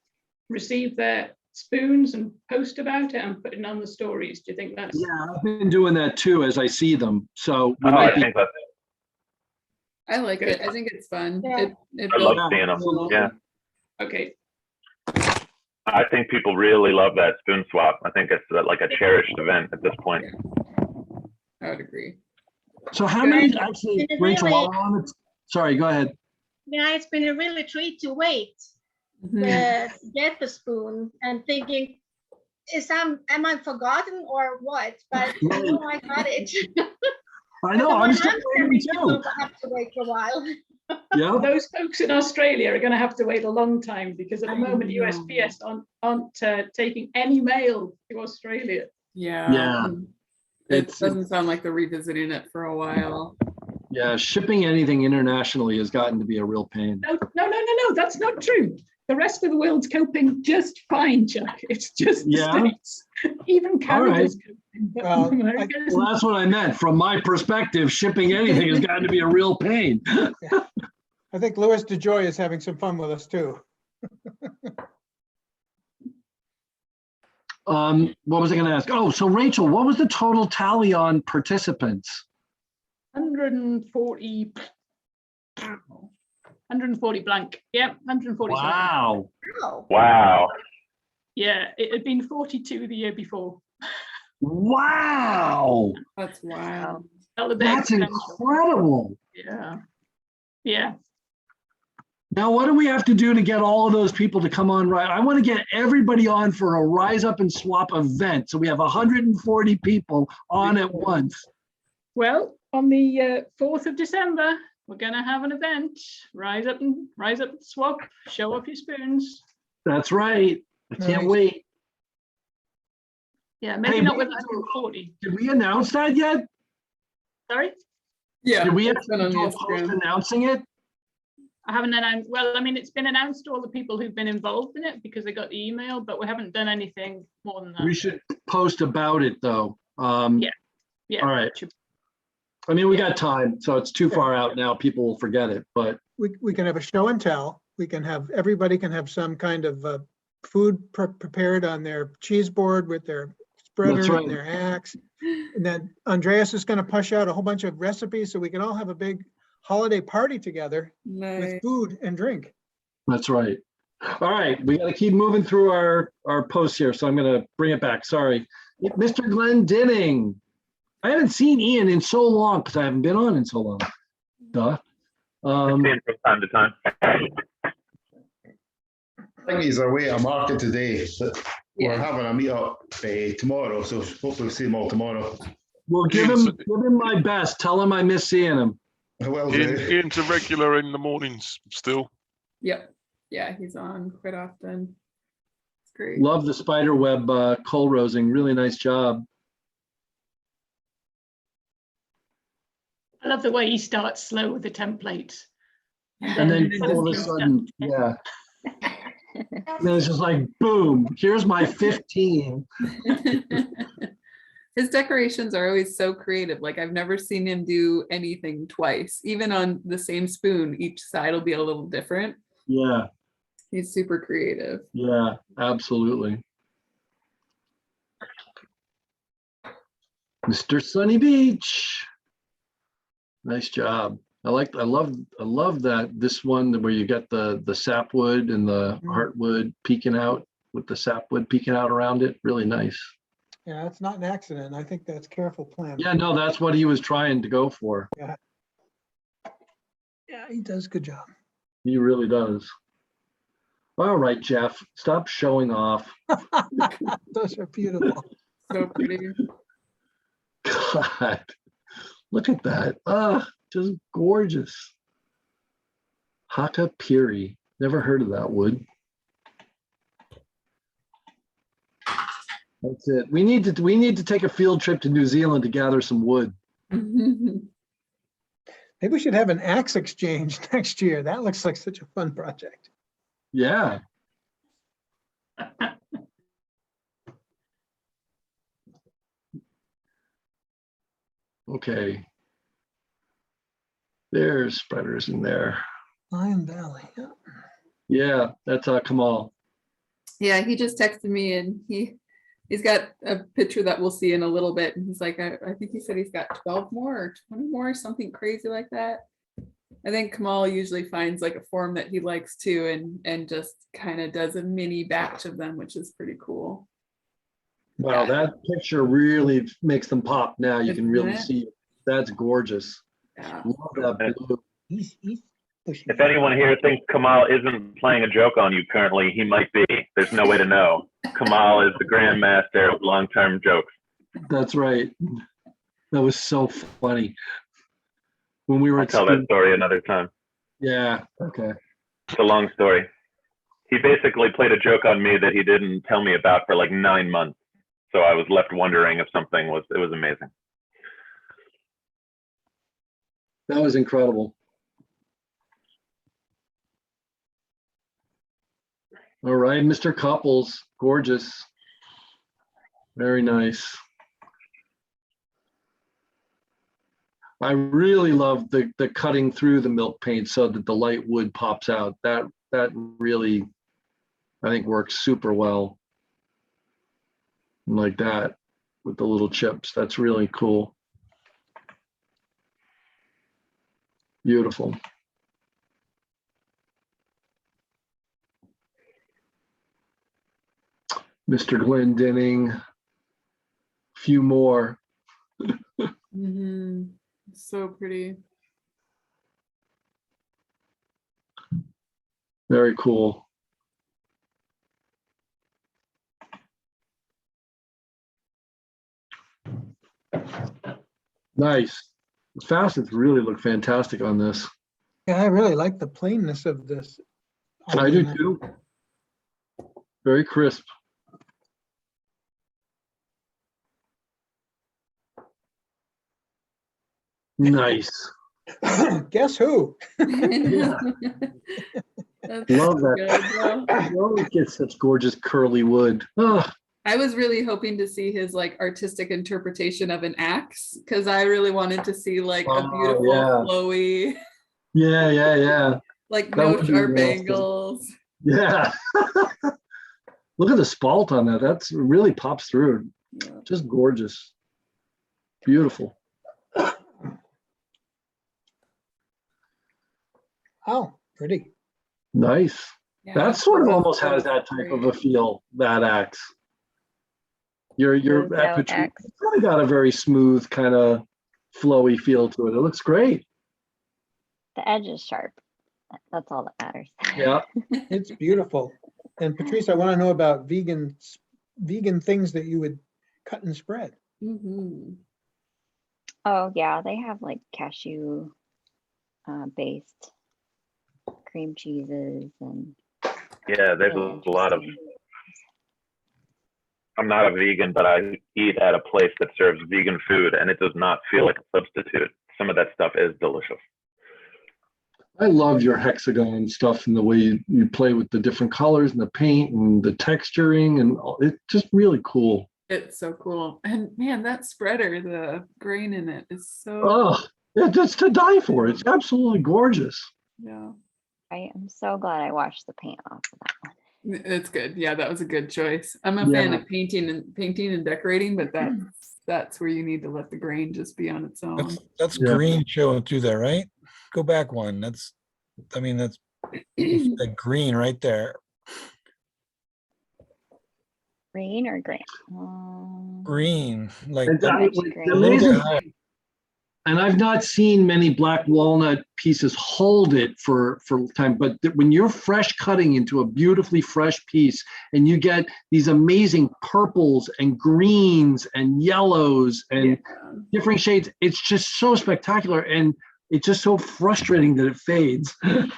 receive their spoons and post about it and putting on the stories. Do you think that's? Yeah, I've been doing that too as I see them. So I think that's I like it. I think it's fun. Yeah. I love seeing them. Yeah. Okay. I think people really love that spoon swap. I think it's like a cherished event at this point. I would agree. So how many actually, Rachel, while we're on it, sorry, go ahead. Yeah, it's been a really treat to wait to get the spoon and thinking, am I forgotten or what? But no, I got it. I know, I'm still waiting too. I have to wait for a while. Yeah. Those folks in Australia are going to have to wait a long time because at the moment USPS aren't taking any mail to Australia. Yeah. It doesn't sound like they're revisiting it for a while. Yeah, shipping anything internationally has gotten to be a real pain. No, that's not true. The rest of the world's coping just fine, Chuck. It's just the States. Even Canada's coping. Well, that's what I meant. From my perspective, shipping anything has gotten to be a real pain. I think Louis DeJoy is having some fun with us too. What was I going to ask? Oh, so Rachel, what was the total tally on participants? 140 blank. Yeah, 140. Wow. Wow. Yeah, it had been 42 the year before. Wow. That's wild. That's incredible. Yeah. Yeah. Now, what do we have to do to get all of those people to come on? Right, I want to get everybody on for a Rise Up and Swap event. So we have 140 people on at once. Well, on the 4th of December, we're going to have an event. Rise up and swap. Show off your spoons. That's right. I can't wait. Yeah, maybe not with 140. Did we announce that yet? Sorry? Yeah. Did we actually do a post announcing it? I haven't announced. Well, I mean, it's been announced to all the people who've been involved in it because they got the email, but we haven't done anything more than that. We should post about it though. Yeah. All right. I mean, we got time, so it's too far out now. People will forget it, but We can have a show and tell. We can have, everybody can have some kind of food prepared on their cheese board with their spreader right. and their axe. And then Andreas is going to push out a whole bunch of recipes so we can all have a big holiday party together with food and drink. that's right. All right, we got to keep moving through our posts here, so I'm going to bring it back. Sorry. Mr. Glenn Dinning. I haven't seen Ian in so long because I haven't been on in so long. Duh. From time to time. I think he's away at market today, but we're having a meet up tomorrow, so hopefully we'll see him all tomorrow. Well, give him my best. Tell him I miss seeing him. Well, Ian's a regular in the mornings still. Yep. Yeah, he's on quite often. It's great. Love the spider web coal rosing. Really nice job. I love the way he starts slow with the templates. And then all of a sudden, yeah. And then it's just like, boom, here's my 15. His decorations are always so creative. Like I've never seen him do anything twice. Even on the same spoon, each side will be a little different. Yeah. He's super creative. Yeah, absolutely. Mr. Sunny Beach. Nice job. I love that this one where you got the sapwood and the heartwood peeking out with the sapwood peeking out around it. Really nice. Yeah, that's not an accident. I think that's careful planning. Yeah, no, that's what he was trying to go for. Yeah. Yeah, he does a good job. He really does. All right, Jeff, stop showing off. Those are beautiful. So pretty. God, look at that. Just gorgeous. Hakapiri. Never heard of that wood. That's it. We need to take a field trip to New Zealand to gather some wood. Maybe we should have an axe exchange next year. That looks like such a fun project. Yeah. Okay. There's spreaders in there. Lion Valley. Yeah. Yeah, that's Kamal. Yeah, he just texted me and he's got a picture that we'll see in a little bit. And he's like, I think he said he's got 12 more or 20 more, something crazy like that. I think Kamal usually finds like a form that he likes too and just kind of does a mini batch of them, which is pretty cool. Wow, that picture really makes them pop now. You can really Isn't it? see it. That's gorgeous. Yeah. Love that blue. If anyone here thinks Kamal isn't playing a joke on you currently, he might be. There's no way to know. Kamal is the grandmaster of long-term jokes. That's right. That was so funny. When we were I'll tell that story another time. Yeah, okay. It's a long story. He basically played a joke on me that he didn't tell me about for like 9 months. So I was left wondering if something was, it was amazing. That was incredible. All right, Mr. Couples, gorgeous. Very nice. I really love the cutting through the milk paint so that the light wood pops out. That really, I think, works super well. Like that with the little chips. That's really cool. Beautiful. Mr. Glendenning, few more. So pretty. Very cool. Nice. The facets really look fantastic on this. Yeah, I really like the plainness of this. I do too. Very crisp. Nice. Guess who? Yeah. Love that. You always get such gorgeous curly wood. Oh, I was really hoping to see his like artistic interpretation of an axe, because I really wanted to see like a beautiful, flowy, Yeah. like That no would be sharp interesting. angles. Yeah. Look at the spalt on that. That's really pops through. Just gorgeous. Beautiful. Oh, pretty. Nice. Yeah, that sort of almost that's has that type of a great. feel, that axe. You're Smoothed at out Patrice. axe. It's kind of got a very smooth, kind of flowy feel to it. It looks great. The edge is sharp. That's all that matters. Yeah. It's beautiful. And Patrice, I want to know about vegan things that you would cut and spread. Mm-hmm. Oh yeah, they have like cashew based cream cheeses and Yeah, there's really a lot of. interesting. I'm not a vegan, but I eat at a place that serves vegan food, and it does not feel like a substitute. Some of that stuff is delicious. I love your hexagon stuff and the way you play with the different colors and the paint and the texturing, and it's just really cool. It's so cool. And man, that spreader, the grain in it is so, Oh, yeah, just to die for. It's absolutely gorgeous. yeah, I am so glad I washed the paint off of that one. it's good. Yeah, that was a good choice. I'm a fan of painting and decorating, but that's where you need to let the grain just be on its own. That's green showing through there, right? Go back one. That's that green right there. Green or green? Green, like And that, it's a little bit higher. And I've not seen many black walnut pieces hold it for time, but when you're fresh cutting into a beautifully fresh piece and you get these amazing purples and greens and yellows and different shades, it's just so spectacular, and it's just so frustrating that it fades. I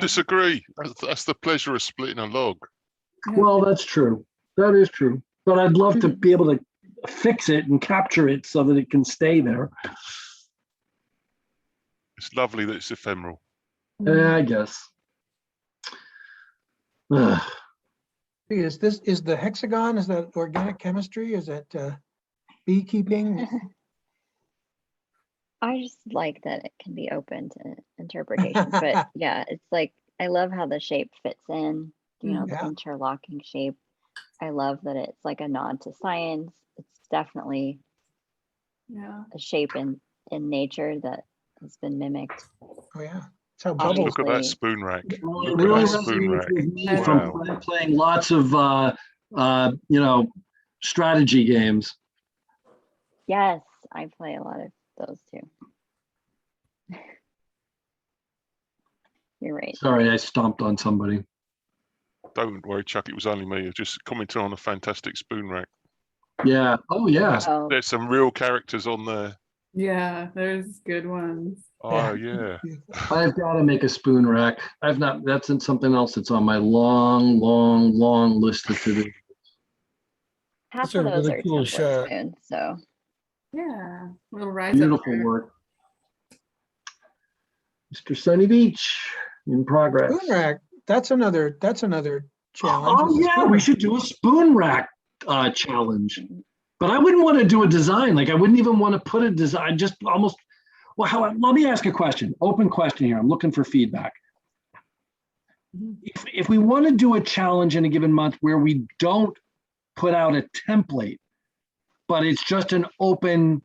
disagree. That's the pleasure of splitting a log. Well, that's true. That is true. But I'd love to be able to fix it and capture it so that it can stay there. It's lovely that it's ephemeral. I guess. Is the hexagon, is that organic chemistry? Is it beekeeping? I just like that it can be open to interpretation. But yeah, it's like, I love how the shape fits in, the interlocking shape. I love that it's like a nod to science. It's definitely a shape in nature that has been mimicked. Oh yeah. So Look at that spoon rack. Look at Really that spoon rack. resonates with me Wow. from playing lots of strategy games. Yes, I play a lot of those too. You're right. Sorry, I stomped on somebody. Don't worry, Chuck. It was only me. I just commented on a fantastic spoon rack. Yeah. Oh yeah. There's some real characters on there. Yeah, there's good ones. Oh yeah. I've got to make a spoon rack. I've not. That's something else that's on my long list of to do. Half That's a of those really are cool template shot. spoons, so Yeah, little rise Beautiful up there. work. Mr. Sunny Beach in progress. Spoon rack. That's another challenge. Oh is a yeah, spoon we rack. should do a spoon rack challenge. But I wouldn't want to do a design. Like I wouldn't even want to put a design. Just almost. Well, let me ask a question. Open question here. I'm looking for feedback. If we want to do a challenge in a given month where we don't put out a template, but it's just an open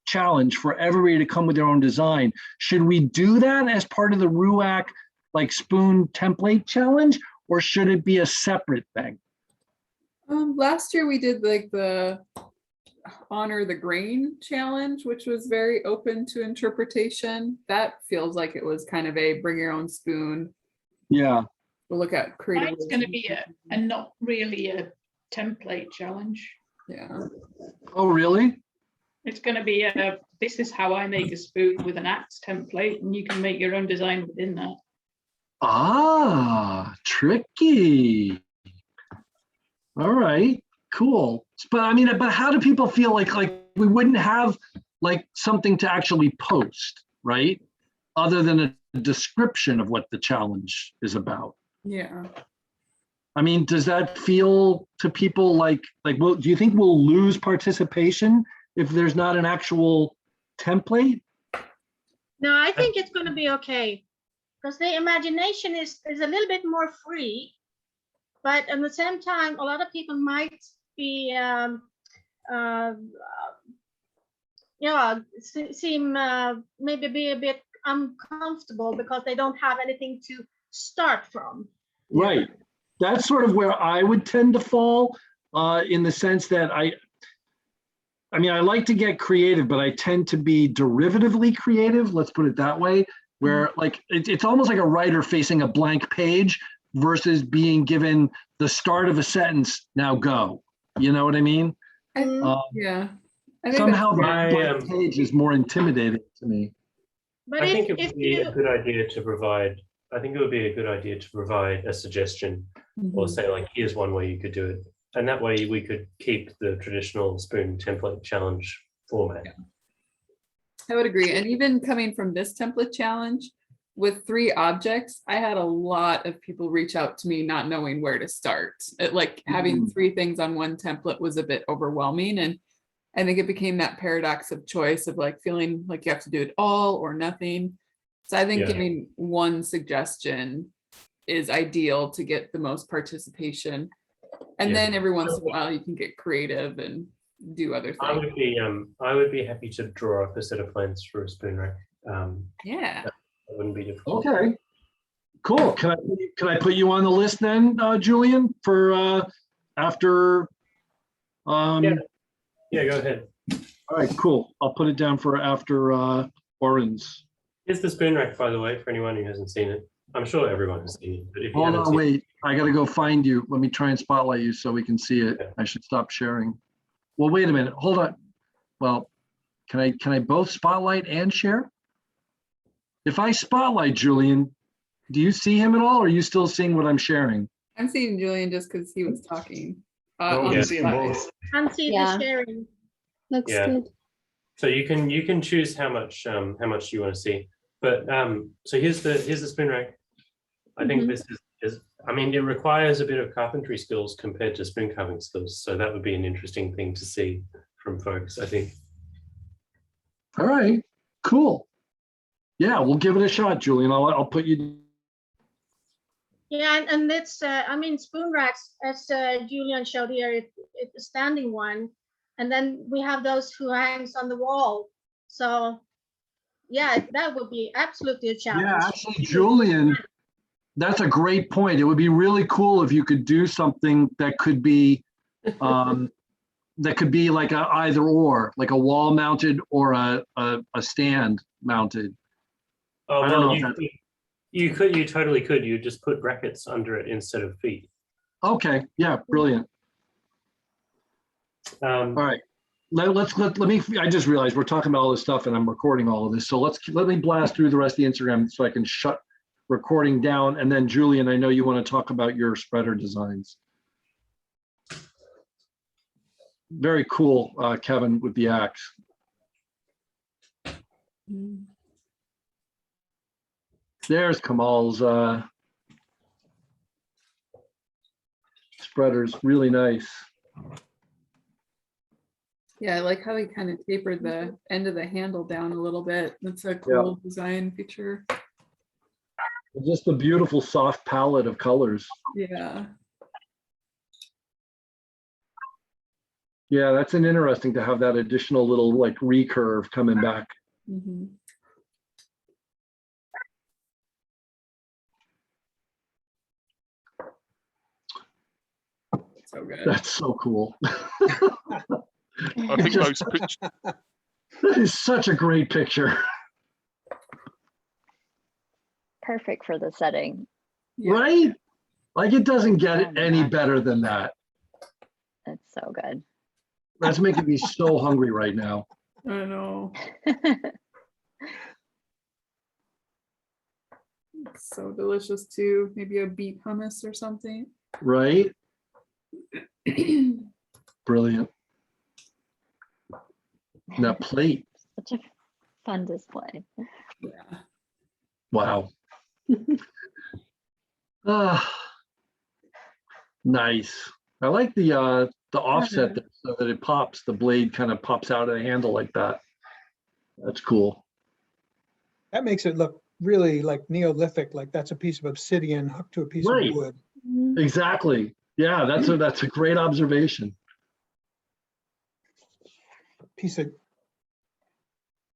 challenge for everybody to come with their own design, should we do that as part of the RUAC like spoon template challenge, or should it be a separate thing? Last year we did like the honor the grain challenge, which was very open to interpretation. That feels like it was kind of a bring your own spoon. Yeah. We'll look at creative. Mine's going to be a not really a template challenge. Yeah. Oh, really? It's going to be this is how I make a spoon with an axe template, and you can make your own design within that. Ah, tricky. All right, cool. But I mean, but how do people feel like we wouldn't have like something to actually post, right? Other than a description of what the challenge is about. Yeah. I mean, does that feel to people like, do you think we'll lose participation if there's not an actual template? No, I think it's going to be okay because the imagination is a little bit more free, but at the same time, a lot of people might be, seem maybe be a bit uncomfortable because they don't have anything to start from. Right. That's sort of where I would tend to fall, in the sense that I mean, I like to get creative, but I tend to be derivatively creative, let's put it that way, where like it's almost like a writer facing a blank page versus being given the start of a sentence, now go. You know what I mean? Yeah. I think Somehow the that's blank page is more intimidating to me. But I think it would be a good idea to provide. I think it would be a good idea to provide a suggestion, or say like, here's one way you could do it, and that way we could keep the traditional spoon template challenge format. I would agree. And even coming from this template challenge with 3 objects, I had a lot of people reach out to me not knowing where to start. Like having 3 things on one template was a bit overwhelming. And I think it became that paradox of choice of like feeling like you have to do it all or nothing. So I think giving one suggestion is ideal to get the most participation. And then every once in a while you can get creative and do other things. I would be happy to draw up a set of plans for a spoon rack. Yeah. That wouldn't be difficult. Okay. Cool. Can I put you on the list then, Julian, for after? Yeah, go ahead. All right, cool. I'll put it down for after Oren's. Here's the spoon rack, by the way, for anyone who hasn't seen it. I'm sure everyone has seen it, but if you Hold haven't on, seen wait. I got to go find you. Let me try and spotlight you so we can see it. I should stop sharing. Well, wait a minute. Hold on. Well, can I both spotlight and share? If I spotlight Julian, do you see him at all, or are you still seeing what I'm sharing? I'm seeing Julian just because he was talking. I'm seeing both. I'm seeing the sharing. Looks good. So you can choose how much you want to see. But so here's the spoon rack. I think this is I mean, it requires a bit of carpentry skills compared to spoon carving skills. So that would be an interesting thing to see from folks, I think. All right, cool. Yeah, we'll give it a shot, Julian. I'll put you. Yeah, and it's I mean, spoon racks, as Julian showed here, it's a standing one, and then we have those who hangs on the wall. So yeah, that would be absolutely a challenge. Yeah, actually, Julian, that's a great point. It would be really cool if you could do something that could be like a either or, like a wall mounted or a stand mounted. Oh, I don't well, know. you totally could. You just put brackets under it instead of feet. Okay, yeah, brilliant. All right, let me. I just realized we're talking about all this stuff and I'm recording all of this. So let me blast through the rest of the Instagram so I can shut recording down. And then Julian, I know you want to talk about your spreader designs. Very cool, Kevin, with the axe. There's Kamal's spreaders, really nice. Yeah, I like how he kind of tapered the end of the handle down a little bit. That's a cool design feature. Just a beautiful soft palette of colors. Yeah. Yeah, that's an interesting to have that additional little like recurve coming back. Mm-hmm. So good. That's so cool. I think those pictures. That is such a great picture. Perfect for the setting. Right? Like it doesn't get any better than that. It's so good. That's making me so hungry right now. I know. It's so delicious too. Maybe a beet hummus or something. Right? Brilliant. That plate. Such a fun display. Yeah. Wow. Nice. I like the offset there, so that it pops. The blade kind of pops out of the handle like that. That's cool. That makes it look really like Neolithic, like that's a piece of obsidian hooked to a piece Right. of wood. Exactly. Yeah, that's a great observation. Piece of,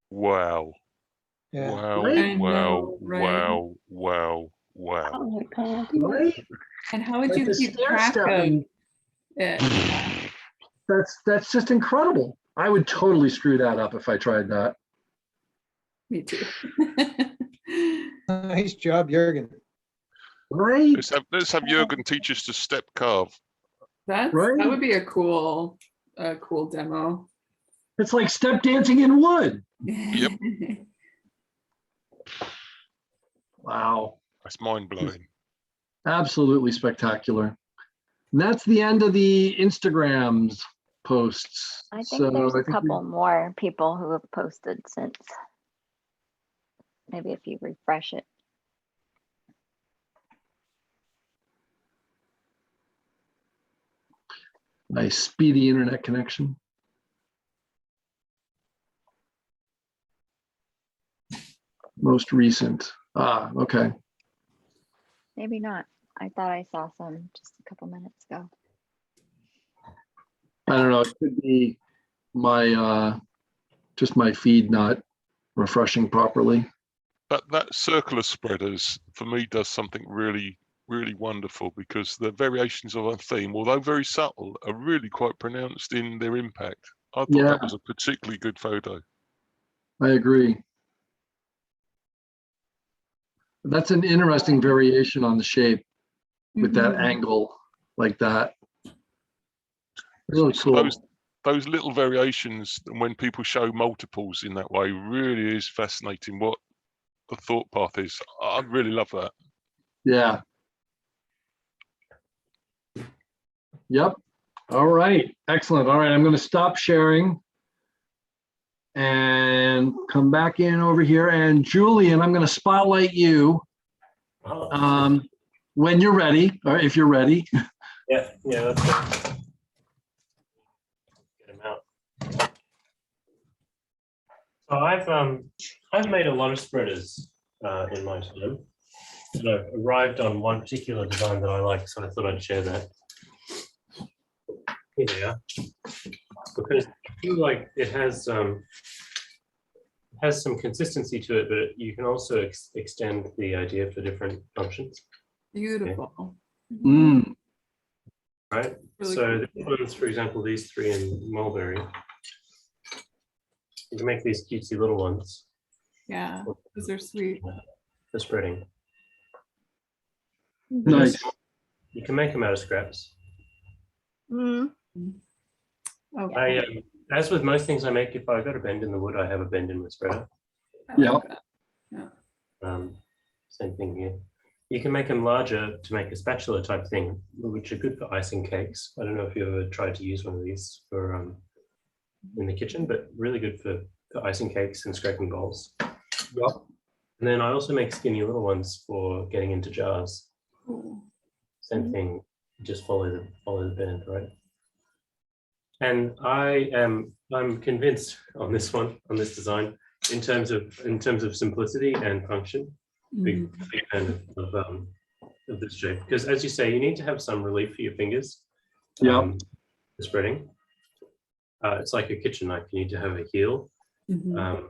Wow. yeah. Wow, Right? wow, right? wow, wow, wow. Oh my God. Right? And how would Like you the keep stair track of stepping, it? that's just incredible. I would totally screw that up if I tried that. Me too. Nice job, Jürgen. Right? Let's have Jürgen teach us to step carve. That Right? would be a cool demo. It's like step dancing in wood. Yep. Wow. That's mind blowing. Absolutely spectacular. And that's the end of the Instagrams posts. I think there's I a think couple more people who have posted since. Maybe if you refresh it. nice speedy internet connection. Most recent. Ah, okay. Maybe not. I thought I saw some just a couple minutes ago. I don't know. It could be my just my feed not refreshing properly. That circular spreaders for me does something really, really wonderful, because the variations of a theme, although very subtle, are really quite pronounced in their impact. I thought Yeah. that was a particularly good photo. I agree. That's an interesting variation on the shape with that angle like that. Really So cool. those little variations, when people show multiples in that way, really is fascinating what the thought path is. I really love that. Yeah. Yep. All right. Excellent. All right. I'm going to stop sharing and come back in over here. And Julian, I'm going to spotlight you when you're ready, or if you're ready. Yeah, that's good. Get him out. So I've made a lot of spreaders in my time. And I've arrived on one particular design that I like, so I thought I'd share that. Here they are. Because I feel like it has some consistency to it, but you can also extend the idea for different functions. Beautiful. Mm. Right. Really So cool. the ones, for example, these three in mulberry. You can make these cutesy little ones Yeah, those are sweet. for spreading. Nice. You can make them out of scraps. Oh, As with most things I make, if I got a bend in the wood, I have a bend in the spreader. Yeah. Same thing here. You can make them larger to make a spatula type thing, which are good for icing cakes. I don't know if you ever tried to use one of these for in the kitchen, but really good for icing cakes and scraping bowls. Yep. And then I also make skinny little ones for getting into jars. Cool. Same thing, just follow the bend, right? And I'm convinced on this design, in terms of simplicity and function. Big fan of this shape, because as you say, you need to have some relief for your fingers. Yeah. For spreading. It's like a kitchen knife. You need to have a heel. And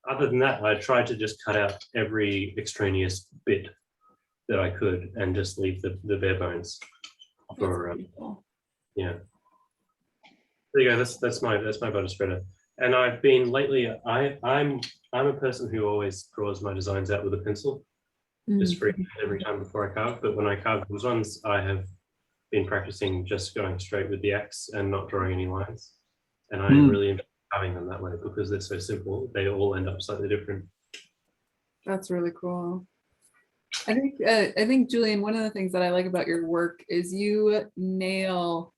other than that, I tried to just cut out every extraneous bit that I could and just leave the bare bones for yeah. There you go. That's my butter spreader. And I've been lately. I'm a person who always draws my designs out with a pencil, just freehand every time before I carve. But when I carve those ones, I have been practicing just going straight with the axe and not drawing any lines. And I really enjoy carving them that way because they're so simple. They all end up slightly different. That's really cool. I think Julian, one of the things that I like about your work is you nail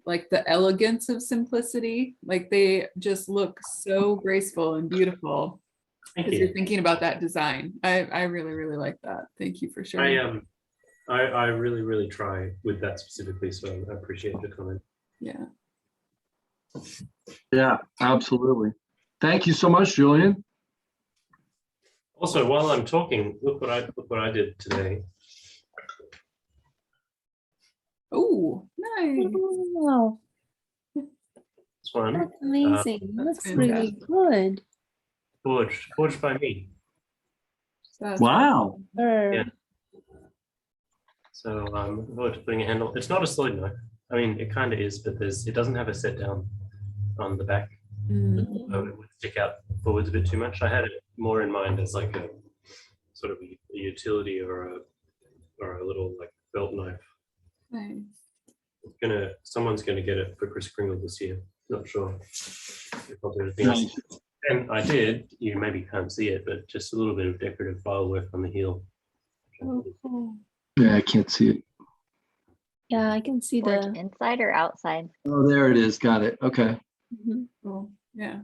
like the elegance of simplicity. Like they just look so graceful and beautiful because you're thinking about that design. I really, really like that. Thank you for sharing. I really, really try with that specifically, so I appreciate the comment. Yeah. Yeah, absolutely. Thank you so much, Julian. Also, while I'm talking, look what I did today. Oh, nice. Wow, This one. that's amazing. That's That's really good. Forged by me. Wow. Yeah. So putting a handle. It's not a solid knife. I mean, it kind of is, but it doesn't have a set down on the back. So it would stick out forwards a bit too much. I had it more in mind as like a sort of a utility or a little like belt knife. Nice. Someone's gonna get it for Chris Kringle this year. Not sure if I'll do anything else. And I did. You maybe can't see it, but just a little bit of decorative file work on the heel. Oh, cool. Yeah, I can't see it. Yeah, I can see Forge the. inside or outside? Oh, there it is. Got it. Okay. Cool. Yeah.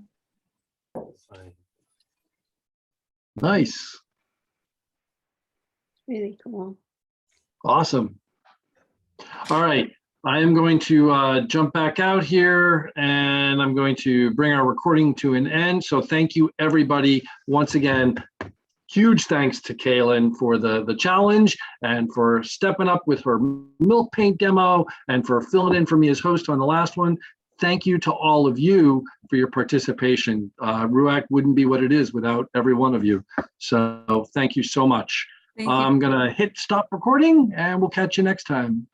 Nice. Really cool. Awesome. All right. I am going to jump back out here and I'm going to bring our recording to an end. So thank you, everybody. Once again, huge thanks to Kaylyn for the challenge and for stepping up with her milk paint demo and for filling in for me as host on the last one. Thank you to all of you for your participation. RUAC wouldn't be what it is without every one of you. So thank you so much. Thank you. I'm going to hit stop recording and we'll catch you next time.